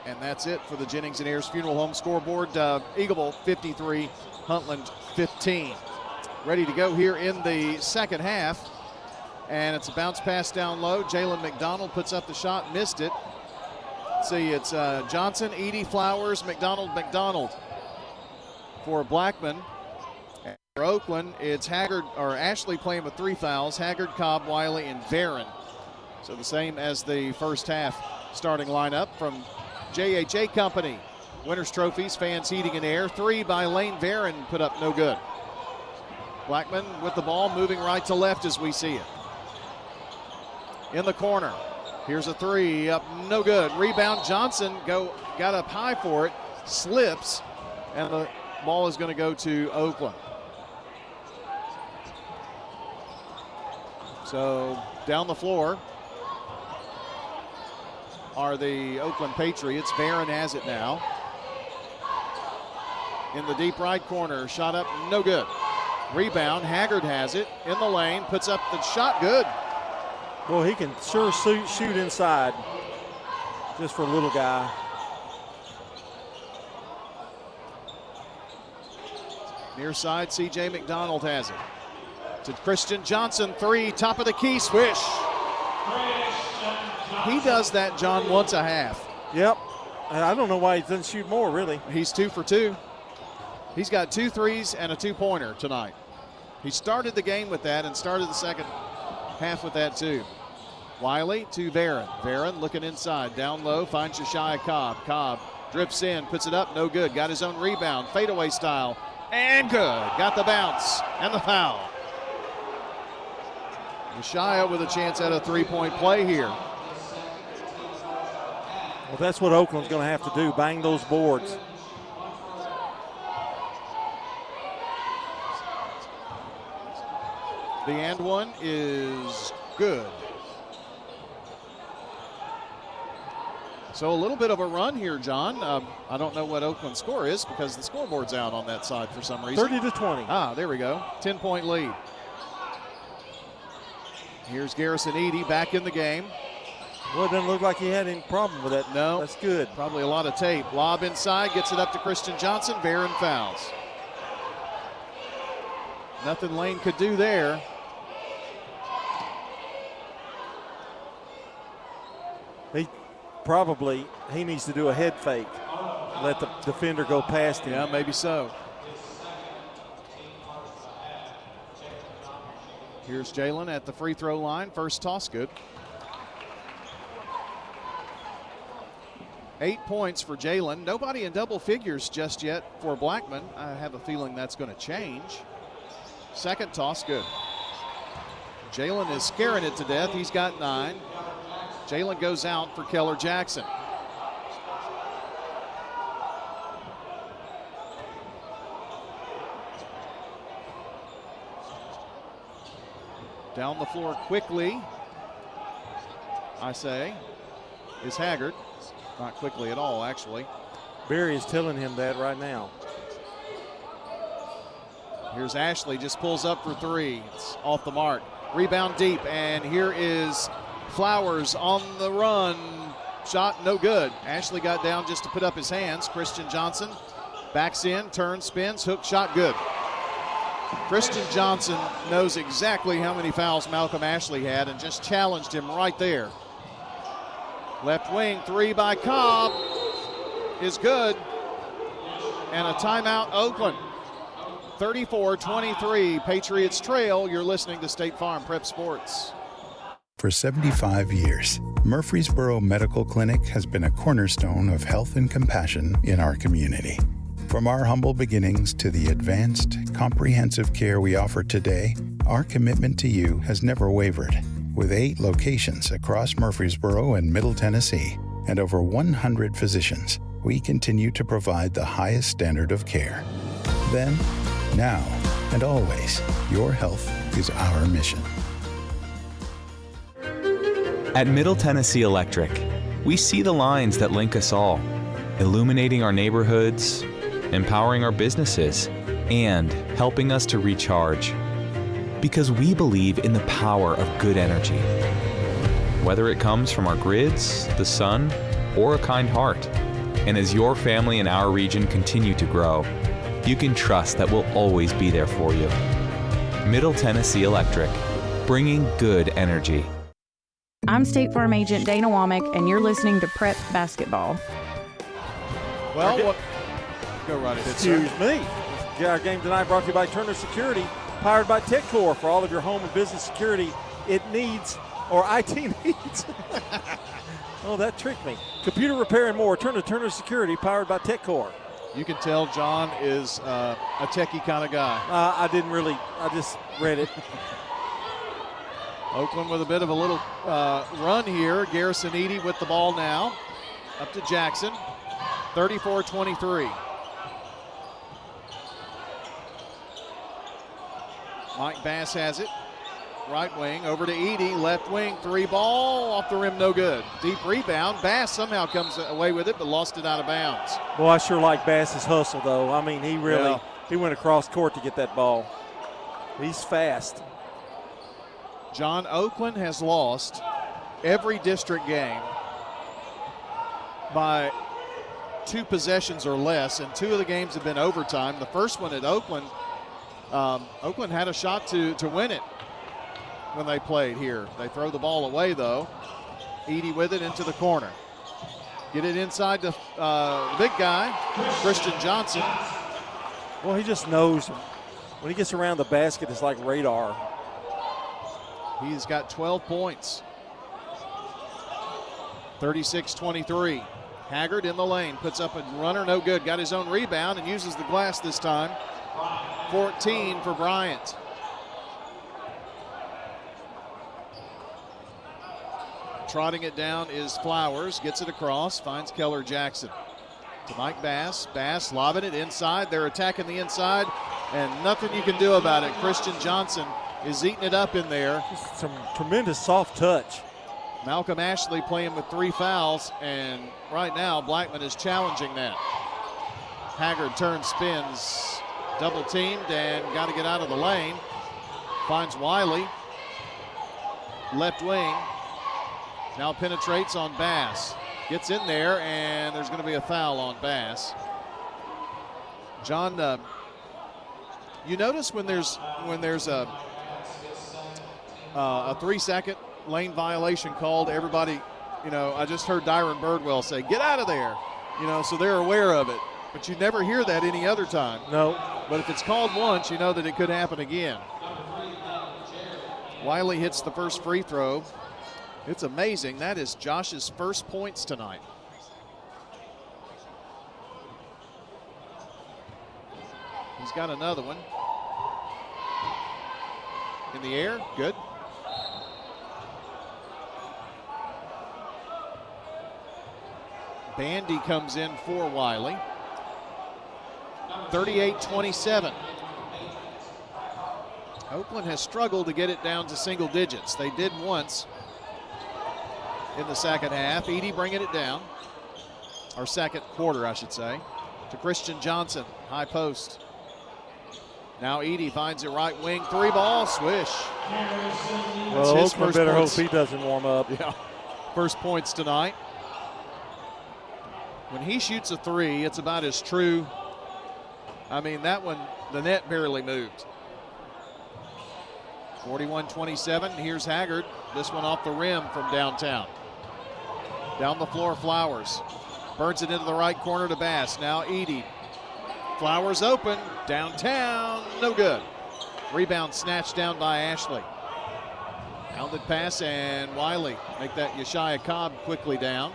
Speaker 5: And that's it for the Jennings and Ayers Funeral Home scoreboard. Eagleville 53, Huntland 15. Ready to go here in the second half. And it's a bounce pass down low. Jalen McDonald puts up the shot, missed it. Let's see, it's Johnson, Edie, Flowers, McDonald for Blackman. And for Oakland, it's Ashley playing with 3 fouls, Haggard, Cobb, Wiley, and Barron. So the same as the first half starting lineup from JHA Company. Winners Trophies, Fans Heating and Air. 3 by Lane Barron, put up no good. Blackman with the ball, moving right to left as we see it. In the corner. Here's a 3, up no good. Rebound, Johnson got up high for it, slips, and the ball is going to go to Oakland. So down the floor are the Oakland Patriots. Barron has it now. In the deep right corner, shot up, no good. Rebound, Haggard has it in the lane, puts up the shot, good.
Speaker 6: Well, he can sure shoot inside, just for a little guy.
Speaker 5: Near side, C.J. McDonald has it. To Christian Johnson, 3, top of the key, swish. He does that, John, once a half.
Speaker 6: Yep. I don't know why he doesn't shoot more, really.
Speaker 5: He's 2 for 2. He's got 2 threes and a 2-pointer tonight. He started the game with that and started the second half with that too. Wiley to Barron. Barron looking inside, down low, finds Josiah Cobb. Cobb drifts in, puts it up, no good. Got his own rebound, fadeaway style, and good. Got the bounce and the foul. Josiah with a chance at a 3-point play here.
Speaker 6: Well, that's what Oakland's going to have to do, bang those boards.
Speaker 5: The and one is good. So a little bit of a run here, John. I don't know what Oakland's score is because the scoreboard's out on that side for some reason.
Speaker 6: 30-20.
Speaker 5: Ah, there we go. 10-point lead. Here's Garrison Edie back in the game.
Speaker 6: Well, it doesn't look like he had any problem with that.
Speaker 5: No.
Speaker 6: That's good.
Speaker 5: Probably a lot of tape. Lob inside, gets it up to Christian Johnson. Barron fouls. Nothing Lane could do there.
Speaker 6: He needs to do a head fake. Let the defender go past him.
Speaker 5: Yeah, maybe so. Here's Jalen at the free throw line. First toss good. 8 points for Jalen. Nobody in double figures just yet for Blackman. I have a feeling that's going to change. Second toss good. Jalen is scaring it to death. He's got 9. Jalen goes out for Keller Jackson. Down the floor quickly, I say, is Haggard. Not quickly at all, actually.
Speaker 6: Barry is telling him that right now.
Speaker 5: Here's Ashley, just pulls up for 3. It's off the mark. Rebound deep, and here is Flowers on the run. Shot no good. Ashley got down just to put up his hands. Christian Johnson backs in, turns, spins, hook shot good. Christian Johnson knows exactly how many fouls Malcolm Ashley had and just challenged him right there. Left wing 3 by Cobb is good. And a timeout, Oakland. 34-23, Patriots trail. You're listening to State Farm Prep Sports.
Speaker 7: For 75 years, Murfreesboro Medical Clinic has been a cornerstone of health and compassion in our community. From our humble beginnings to the advanced, comprehensive care we offer today, Our commitment to you has never wavered. With 8 locations across Murfreesboro and Middle Tennessee and over 100 physicians, we continue to provide the highest standard of care. Then, now, and always, your health is our mission.
Speaker 8: At Middle Tennessee Electric, we see the lines that link us all, illuminating our neighborhoods, empowering our businesses, and helping us to recharge. Because we believe in the power of good energy. Whether it comes from our grids, the sun, or a kind heart. And as your family and our region continue to grow, you can trust that we'll always be there for you. Middle Tennessee Electric, bringing good energy.
Speaker 4: I'm State Farm Agent Dana Womack, and you're listening to Prep Basketball.
Speaker 5: Well, go right ahead, sir.
Speaker 6: Excuse me. Our game tonight brought to you by Turner Security, powered by TechCore. For all of your home and business security, it needs, or IT needs. Oh, that tricked me. Computer repair and more. Turn to Turner Security, powered by TechCore.
Speaker 5: You can tell John is a techie kind of guy.
Speaker 6: I just read it.
Speaker 5: Oakland with a bit of a little run here. Garrison Eady with the ball now. Up to Jackson. 34-23. Mike Bass has it. Right wing over to Eady. Left wing, 3 ball. Off the rim, no good. Deep rebound. Bass somehow comes away with it, but lost it out of bounds.
Speaker 6: Well, I sure like Bass's hustle, though. I mean, he went across court to get that ball. He's fast.
Speaker 5: John, Oakland has lost every district game by 2 possessions or less, and 2 of the games have been overtime. The first one at Oakland, Oakland had a shot to win it when they played here. They throw the ball away, though. Eady with it into the corner. Get it inside the big guy, Christian Johnson.
Speaker 6: Well, he just knows when he gets around the basket, it's like radar.
Speaker 5: He's got 12 points. 36-23. Haggard in the lane, puts up a runner, no good. Got his own rebound and uses the glass this time. 14 for Bryant. Trotting it down is Flowers, gets it across, finds Keller Jackson. To Mike Bass. Bass lobbing it inside. They're attacking the inside, and nothing you can do about it. Christian Johnson is eating it up in there.
Speaker 6: Just some tremendous soft touch.
Speaker 5: Malcolm Ashley playing with 3 fouls, and right now Blackman is challenging that. Haggard turns, spins, double teamed, and got to get out of the lane. Finds Wiley. Left wing. Now penetrates on Bass. Gets in there, and there's going to be a foul on Bass. John, you notice when there's a 3-second lane violation called, everybody, I just heard Dyron Birdwell say, get out of there, so they're aware of it. But you never hear that any other time.
Speaker 6: No.
Speaker 5: But if it's called once, you know that it could happen again. Wiley hits the first free throw. It's amazing. That is Josh's first points tonight. He's got another one. In the air, good. Bandy comes in for Wiley. 38-27. Oakland has struggled to get it down to single digits. They did once in the second half. Eady bringing it down, or second quarter, I should say, to Christian Johnson, high post. Now Eady finds it right wing, 3 ball, swish.
Speaker 6: Well, Oakland better hope he doesn't warm up.
Speaker 5: Yeah, first points tonight. When he shoots a 3, it's about as true. I mean, that one, the net barely moved. 41-27, here's Haggard. This one off the rim from downtown. Down the floor, Flowers. Burns it into the right corner to Bass. Now Eady. Flowers open, downtown, no good. Rebound snatched down by Ashley. Pounded pass, and Wiley make that Yeshaya Cobb quickly down.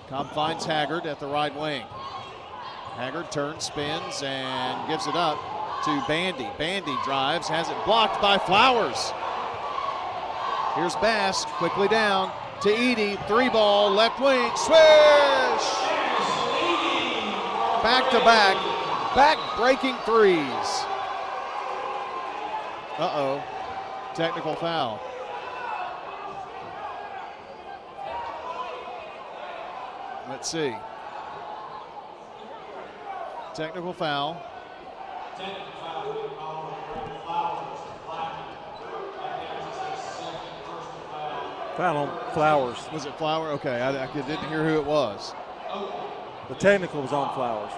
Speaker 5: Cobb finds Haggard at the right wing. Haggard turns, spins, and gives it up. to Bandy. Bandy drives, has it blocked by Flowers. Here's Bass, quickly down to Edie. 3-ball, left wing, swish! Back-to-back, back-breaking threes. Uh-oh, technical foul. Let's see. Technical foul.
Speaker 6: Foul on Flowers.
Speaker 5: Was it Flower? Okay, I didn't hear who it was.
Speaker 6: The technical was on Flowers.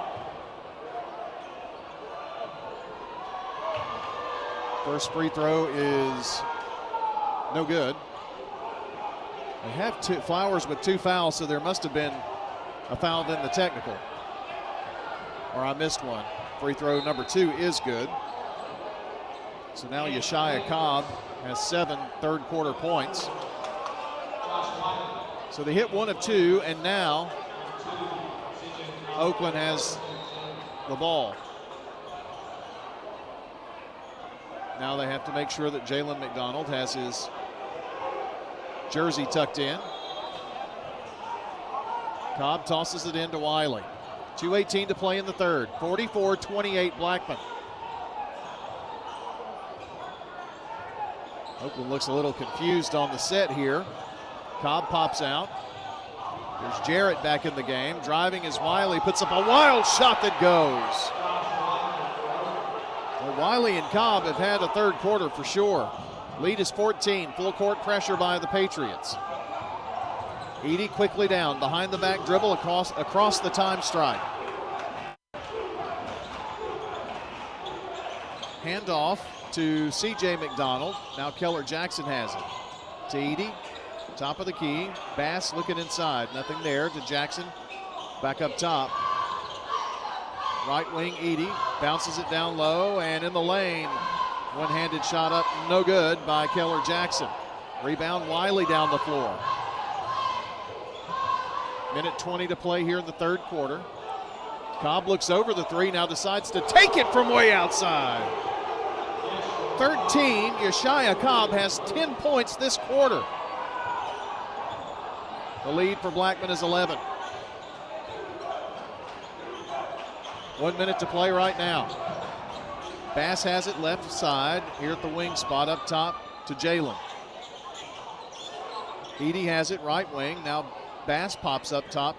Speaker 5: First free throw is no good. They have Flowers with 2 fouls, so there must have been a foul in the technical. Or I missed one. Free throw number 2 is good. So now Yeshaya Cobb has 7 third-quarter points. So they hit 1 of 2, and now Oakland has the ball. Now they have to make sure that Jalen McDonald has his jersey tucked in. Cobb tosses it in to Wiley. 2:18 to play in the third. 44-28 Blackman. Oakland looks a little confused on the set here. Cobb pops out. There's Jarrett back in the game. Driving is Wiley, puts up a wild shot that goes. Well, Wiley and Cobb have had a third quarter for sure. Lead is 14, full court pressure by the Patriots. Edie quickly down, behind the back dribble across the time stripe. Handoff to C.J. McDonald. Now Keller Jackson has it. To Edie, top of the key. Bass looking inside, nothing there. To Jackson, back up top. Right wing Edie, bounces it down low and in the lane. One-handed shot up, no good by Keller Jackson. Rebound Wiley down the floor. Minute 20 to play here in the third quarter. Cobb looks over the three, now decides to take it from way outside. 13, Yeshaya Cobb has 10 points this quarter. The lead for Blackman is 11. 1 minute to play right now. Bass has it left side, here at the wing spot up top to Jalen. Edie has it right wing, now Bass pops up top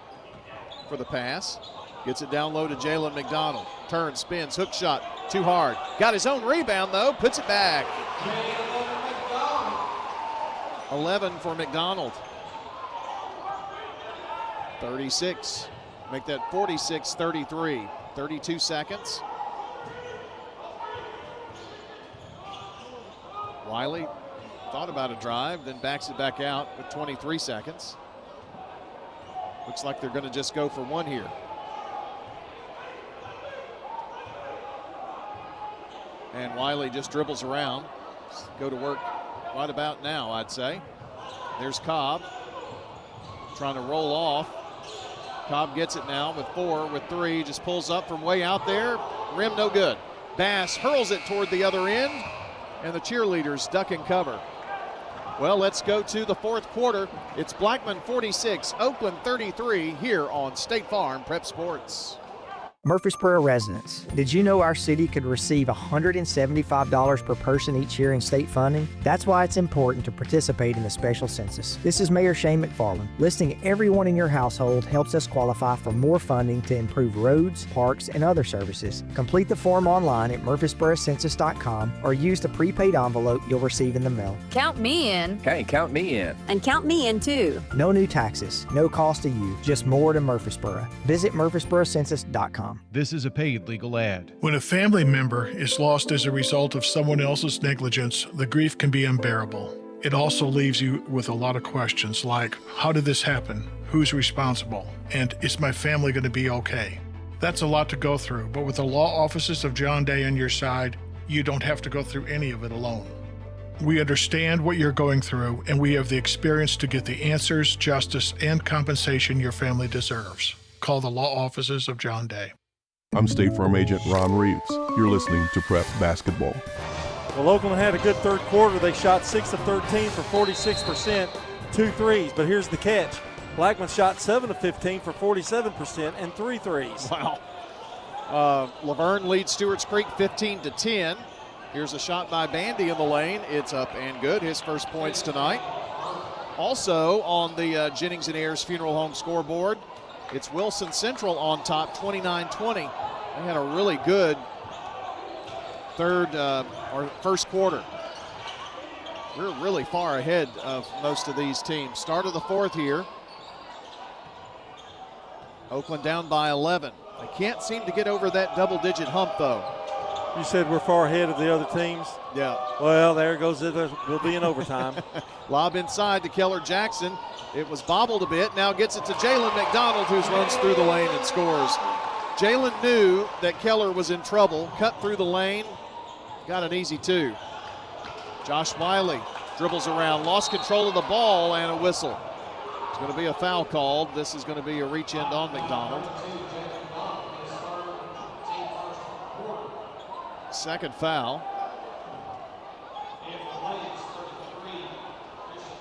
Speaker 5: for the pass. Gets it down low to Jalen McDonald. Turns, spins, hook shot, too hard. Got his own rebound though, puts it back. 11 for McDonald. 36, make that 46-33. 32 seconds. Wiley thought about a drive, then backs it back out with 23 seconds. Looks like they're going to just go for one here. And Wiley just dribbles around. Go to work right about now, I'd say. There's Cobb trying to roll off. Cobb gets it now with 4, with 3, just pulls up from way out there. Rim no good. Bass hurls it toward the other end, and the cheerleaders duck and cover. Well, let's go to the fourth quarter. It's Blackman 46, Oakland 33 here on State Farm Prep Sports.
Speaker 9: Murfreesboro residents, did you know our city could receive $175 per person each year in state funding? That's why it's important to participate in the special census. This is Mayor Shane McFarland. Listing everyone in your household helps us qualify for more funding to improve roads, parks, and other services. Complete the form online at murfreesborocensus.com or use the prepaid envelope you'll receive in the mail.
Speaker 10: Count me in.
Speaker 23: Hey, count me in.
Speaker 10: And count me in too.
Speaker 9: No new taxes, no cost to you, just more to Murfreesboro. Visit murfreesborocensus.com.
Speaker 2: This is a paid legal ad.
Speaker 3: When a family member is lost as a result of someone else's negligence, the grief can be unbearable. It also leaves you with a lot of questions like, how did this happen? Who's responsible? And is my family going to be okay? That's a lot to go through, but with the law offices of John Day on your side, you don't have to go through any of it alone. We understand what you're going through, and we have the experience to get the answers, justice, and compensation your family deserves. Call the law offices of John Day.
Speaker 12: I'm State Farm Agent Ron Reeves. You're listening to Prep Basketball.
Speaker 6: Well, Oakland had a good third quarter. They shot 6 of 13 for 46%, 2 threes. But here's the catch. Blackman shot 7 of 15 for 47% and 3 threes.
Speaker 5: Wow. Laverne leads Stewart's Creek 15-10. Here's a shot by Bandy in the lane. It's up and good. His first points tonight. Also on the Jennings and Ayers Funeral Home scoreboard, it's Wilson Central on top, 29-20. They had a really good first quarter. We're really far ahead of most of these teams. Start of the fourth here. Oakland down by 11. They can't seem to get over that double-digit hump, though.
Speaker 6: You said we're far ahead of the other teams?
Speaker 5: Yeah.
Speaker 6: Well, there goes it. We'll be in overtime.
Speaker 5: Lob inside to Keller Jackson. It was bobbled a bit. Now gets it to Jalen McDonald, who runs through the lane and scores. Jalen knew that Keller was in trouble, cut through the lane, got an easy 2. Josh Wiley dribbles around, lost control of the ball, and a whistle. It's going to be a foul called. This is going to be a reach end on McDonald. Second foul.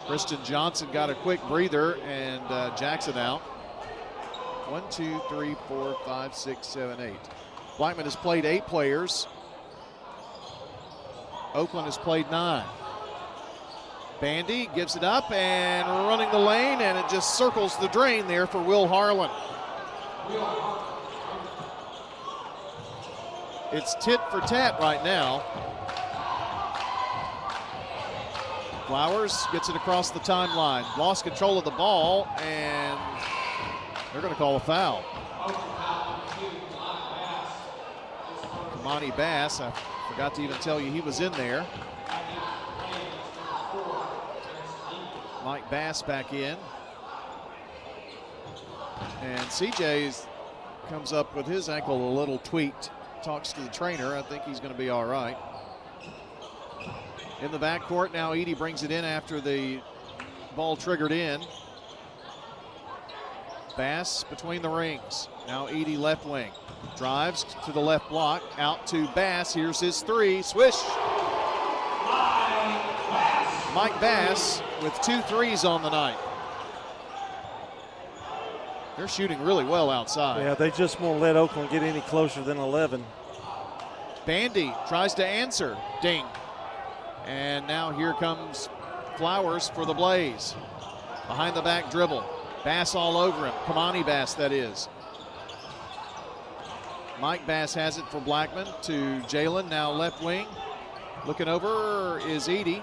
Speaker 5: Kristen Johnson got a quick breather, and Jackson out. 1, 2, 3, 4, 5, 6, 7, 8. Blackman has played 8 players. Oakland has played 9. Bandy gives it up and running the lane, and it just circles the drain there for Will Harlan. It's tit for tat right now. Flowers gets it across the timeline. Lost control of the ball, and they're going to call a foul. Kamani Bass, I forgot to even tell you he was in there. Mike Bass back in. And CJ comes up with his ankle a little tweaked. Talks to the trainer. I think he's going to be all right. In the backcourt now, Edey brings it in after the ball triggered in. Bass between the rings. Now Edey left wing. Drives to the left block. Out to Bass. Here's his 3. Swish. Mike Bass with 2 threes on the night. They're shooting really well outside.
Speaker 6: Yeah, they just won't let Oakland get any closer than 11.
Speaker 5: Bandy tries to answer. Ding. And now here comes Flowers for the Blaze. Behind the back dribble. Bass all over him. Kamani Bass, that is. Mike Bass has it for Blackman to Jalen, now left wing. Looking over is Edey.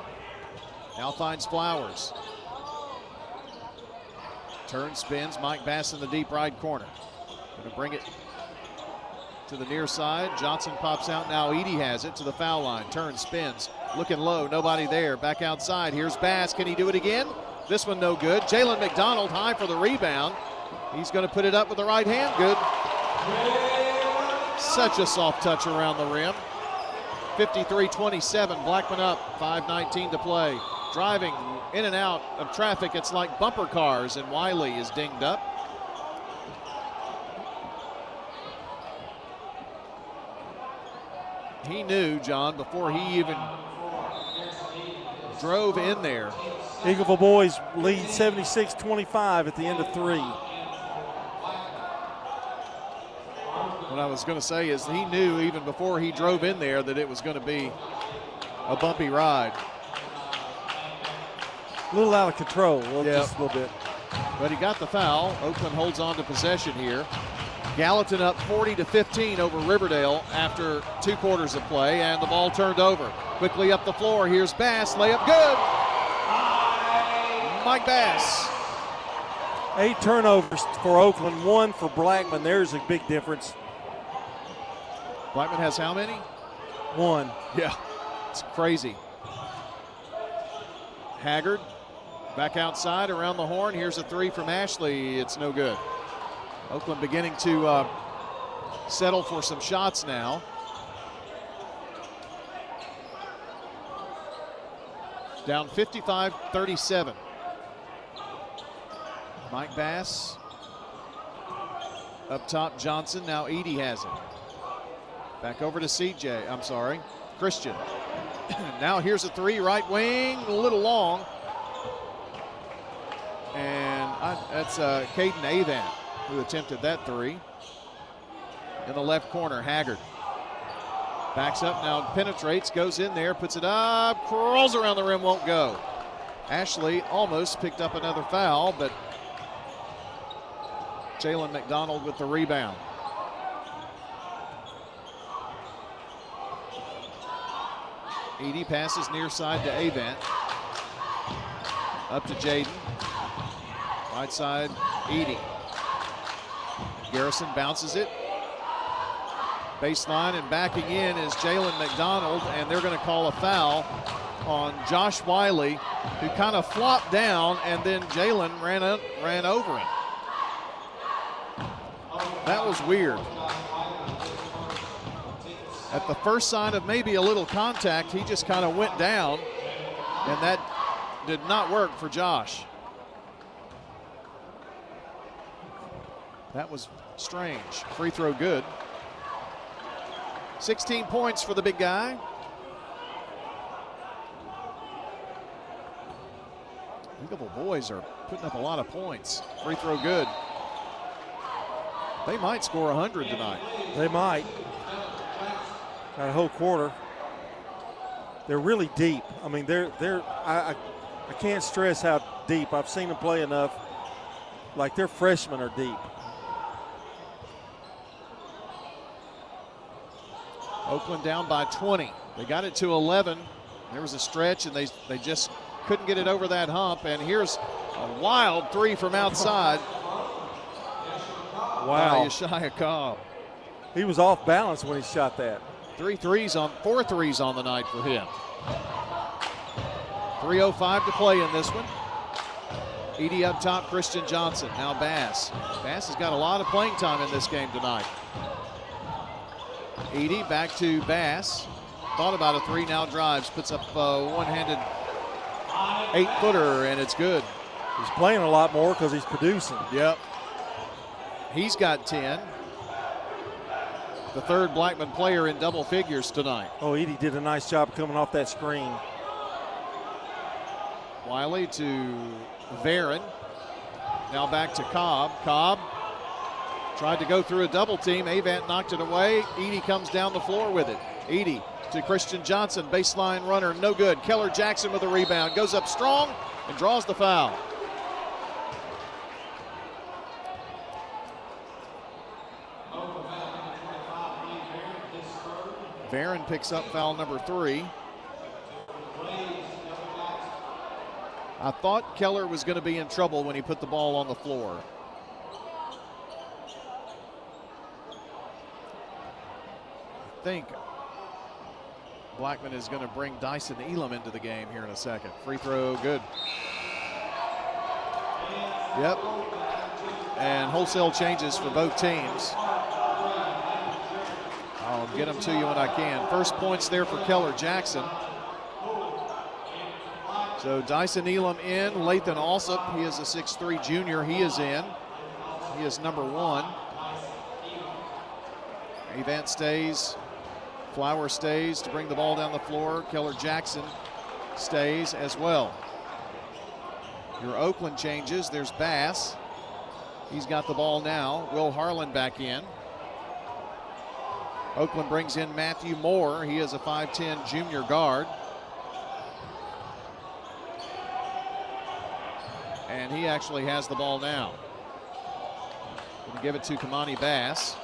Speaker 5: Now finds Flowers. Turn, spins, Mike Bass in the deep right corner. Gonna bring it to the near side. Johnson pops out, now Edey has it to the foul line. Turn, spins, looking low, nobody there. Back outside, here's Bass, can he do it again? This one no good. Jalen McDonald high for the rebound. He's gonna put it up with the right hand, good. Such a soft touch around the rim. 53-27, Blackman up, 5:19 to play. Driving in and out of traffic, it's like bumper cars, and Wiley is dinged up. He knew, John, before he even drove in there.
Speaker 6: Eagleville boys lead 76-25 at the end of 3.
Speaker 5: What I was going to say is he knew even before he drove in there that it was going to be a bumpy ride.
Speaker 6: A little out of control, just a little bit.
Speaker 5: But he got the foul. Oakland holds on to possession here. Gallatin up 40-15 over Riverdale after 2 quarters of play, and the ball turned over. Quickly up the floor, here's Bass, layup good. Mike Bass.
Speaker 6: 8 turnovers for Oakland, 1 for Blackman. There's a big difference.
Speaker 5: Blackman has how many?
Speaker 6: 1.
Speaker 5: Yeah, it's crazy. Haggard back outside around the horn. Here's a 3 from Ashley. It's no good. Oakland beginning to settle for some shots now. Down 55-37. Mike Bass up top, Johnson. Now Edey has it. Back over to Christian. Now here's a three, right wing, a little long. And that's Caden Avant who attempted that three. In the left corner, Haggard. Backs up now, penetrates, goes in there, puts it up, crawls around the rim, won't go. Ashley almost picked up another foul, but Jalen McDonald with the rebound. Edie passes near side to Avant. Up to Jaden. Right side, Edie. Garrison bounces it. Baseline, and backing in is Jalen McDonald, and they're going to call a foul on Josh Wiley, who kind of flopped down, and then Jalen ran over him. That was weird. At the first sign of maybe a little contact, he just kind of went down, and that did not work for Josh. That was strange. Free throw good. 16 points for the big guy. Eagleville boys are putting up a lot of points. Free throw good. They might score 100 tonight.
Speaker 6: They might. Got a whole quarter. They're really deep. I mean, I can't stress how deep. I've seen them play enough. Like, their freshmen are deep.
Speaker 5: Oakland down by 20. They got it to 11. There was a stretch, and they just couldn't get it over that hump. And here's a wild three from outside.
Speaker 6: Wow.
Speaker 5: Yeshaya Cobb.
Speaker 6: He was off balance when he shot that.
Speaker 5: 4 threes on the night for him. 3:05 to play in this one. Edie up top, Christian Johnson. Now Bass. Bass has got a lot of playing time in this game tonight. Edie back to Bass. Thought about a three, now drives. Puts up a one-handed 8-footer, and it's good.
Speaker 6: He's playing a lot more because he's producing.
Speaker 5: Yep. He's got 10. The third Blackman player in double figures tonight.
Speaker 6: Oh, Edie did a nice job coming off that screen.
Speaker 5: Wiley to Varon. Now back to Cobb. Cobb tried to go through a double team. Avant knocked it away. Edie comes down the floor with it. Edie to Christian Johnson. Baseline runner, no good. Keller Jackson with a rebound. Goes up strong and draws the foul. Varon picks up foul number 3. I thought Keller was going to be in trouble when he put the ball on the floor. I think Blackman is going to bring Dyson Elam into the game here in a second. Free throw, good. Yep. And wholesale changes for both teams. I'll get them to you when I can. First points there for Keller Jackson. So Dyson Elam in. Lathan Alsop, he is a 6'3 junior. He is in. He is number 1. Avant stays. Flower stays to bring the ball down the floor. Keller Jackson stays as well. Your Oakland changes. There's Bass. He's got the ball now. Will Harlan back in. Oakland brings in Matthew Moore. He is a 5'10 junior guard. And he actually has the ball now. Gonna give it to Kamani Bass.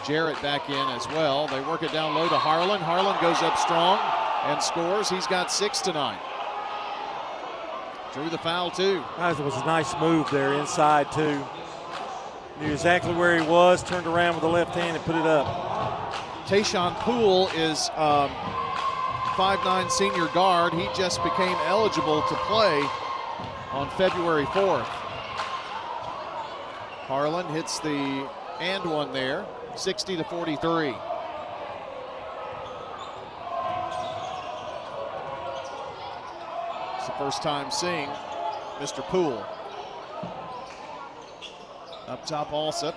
Speaker 5: Jarrett back in as well. They work it down low to Harlan. Harlan goes up strong and scores. He's got 6 tonight. Drew the foul too.
Speaker 6: That was a nice move there inside too. Knew exactly where he was, turned around with the left hand and put it up.
Speaker 5: Tayshawn Poole is 5'9 senior guard. He just became eligible to play on February 4th. Harlan hits the and one there, 60-43. It's the first time seeing Mr. Poole. Up top, Alsop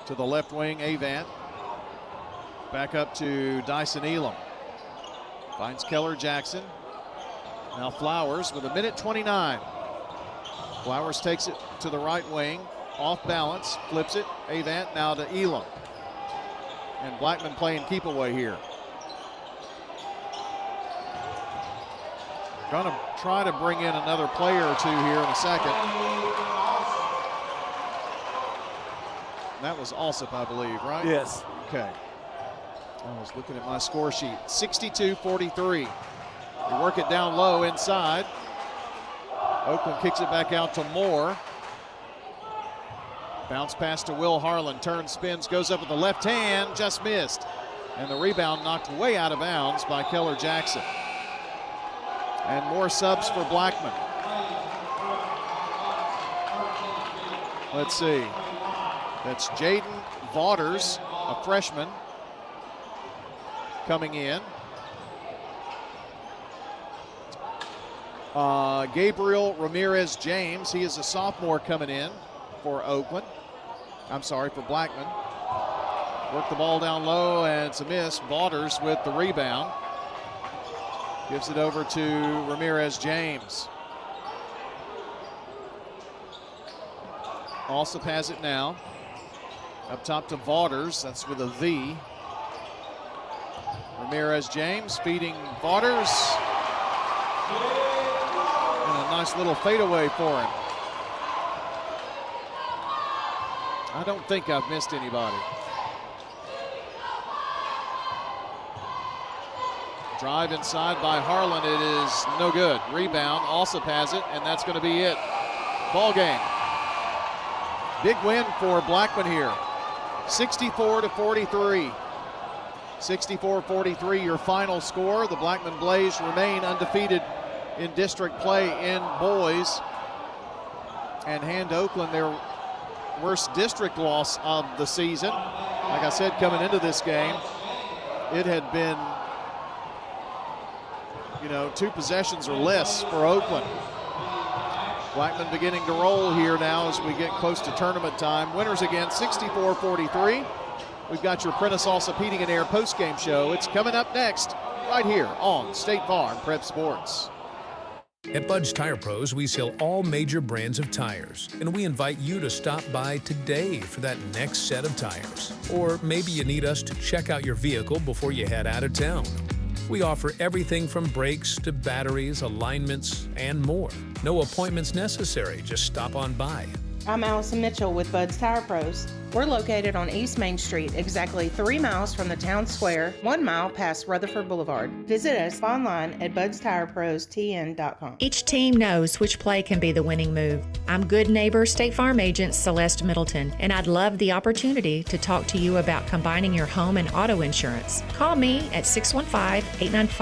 Speaker 5: to the left wing, Avant. Back up to Dyson Elam. Finds Keller Jackson. Now Flowers with 1:29. Flowers takes it to the right wing. Off balance. Flips it. Avant now to Elam. And Blackman playing keep away here. Going to try to bring in another player or two here in a second. That was Alsop, I believe, right?
Speaker 6: Yes.
Speaker 5: Okay. I was looking at my score sheet. 62-43. They work it down low inside. Oakland kicks it back out to Moore. Bounce pass to Will Harlan. Turns, spins, goes up with the left hand. Just missed. And the rebound knocked way out of bounds by Keller Jackson. And more subs for Blackman. Let's see. That's Jaden Vaughters, a freshman, coming in. Gabriel Ramirez James, he is a sophomore coming in for Oakland. I'm sorry, for Blackman. Work the ball down low, and it's a miss. Vaughters with the rebound. Gives it over to Ramirez James. Alsop has it now. Up top to Vaughters, that's with a V. Ramirez James feeding Vaughters. And a nice little fadeaway for him. I don't think I've missed anybody. Drive inside by Harlan, it is no good. Rebound, Alsop has it, and that's going to be it. Ball game. Big win for Blackman here. 64-43. 64-43 your final score. The Blackman Blaze remain undefeated in district play in boys and hand Oakland their worst district loss of the season. Like I said, coming into this game, it had been, 2 possessions or less for Oakland. Blackman beginning to roll here now as we get close to tournament time. Winners again, 64-43. We've got your Prentice Alsop Heating and Air postgame show. It's coming up next, right here on State Farm Prep Sports.
Speaker 13: At Bud's Tire Pros, we sell all major brands of tires, and we invite you to stop by today for that next set of tires. Or maybe you need us to check out your vehicle before you head out of town. We offer everything from brakes to batteries, alignments, and more. No appointments necessary, just stop on by.
Speaker 14: I'm Allison Mitchell with Bud's Tire Pros. We're located on East Main Street, exactly 3 miles from the town square, 1 mile past Rutherford Boulevard. Visit us online at budstirepros.tn.com.
Speaker 1: Each team knows which play can be the winning move. I'm good neighbor State Farm agent Celeste Middleton, and I'd love the opportunity to talk to you about combining your home and auto insurance. Call me at 615-895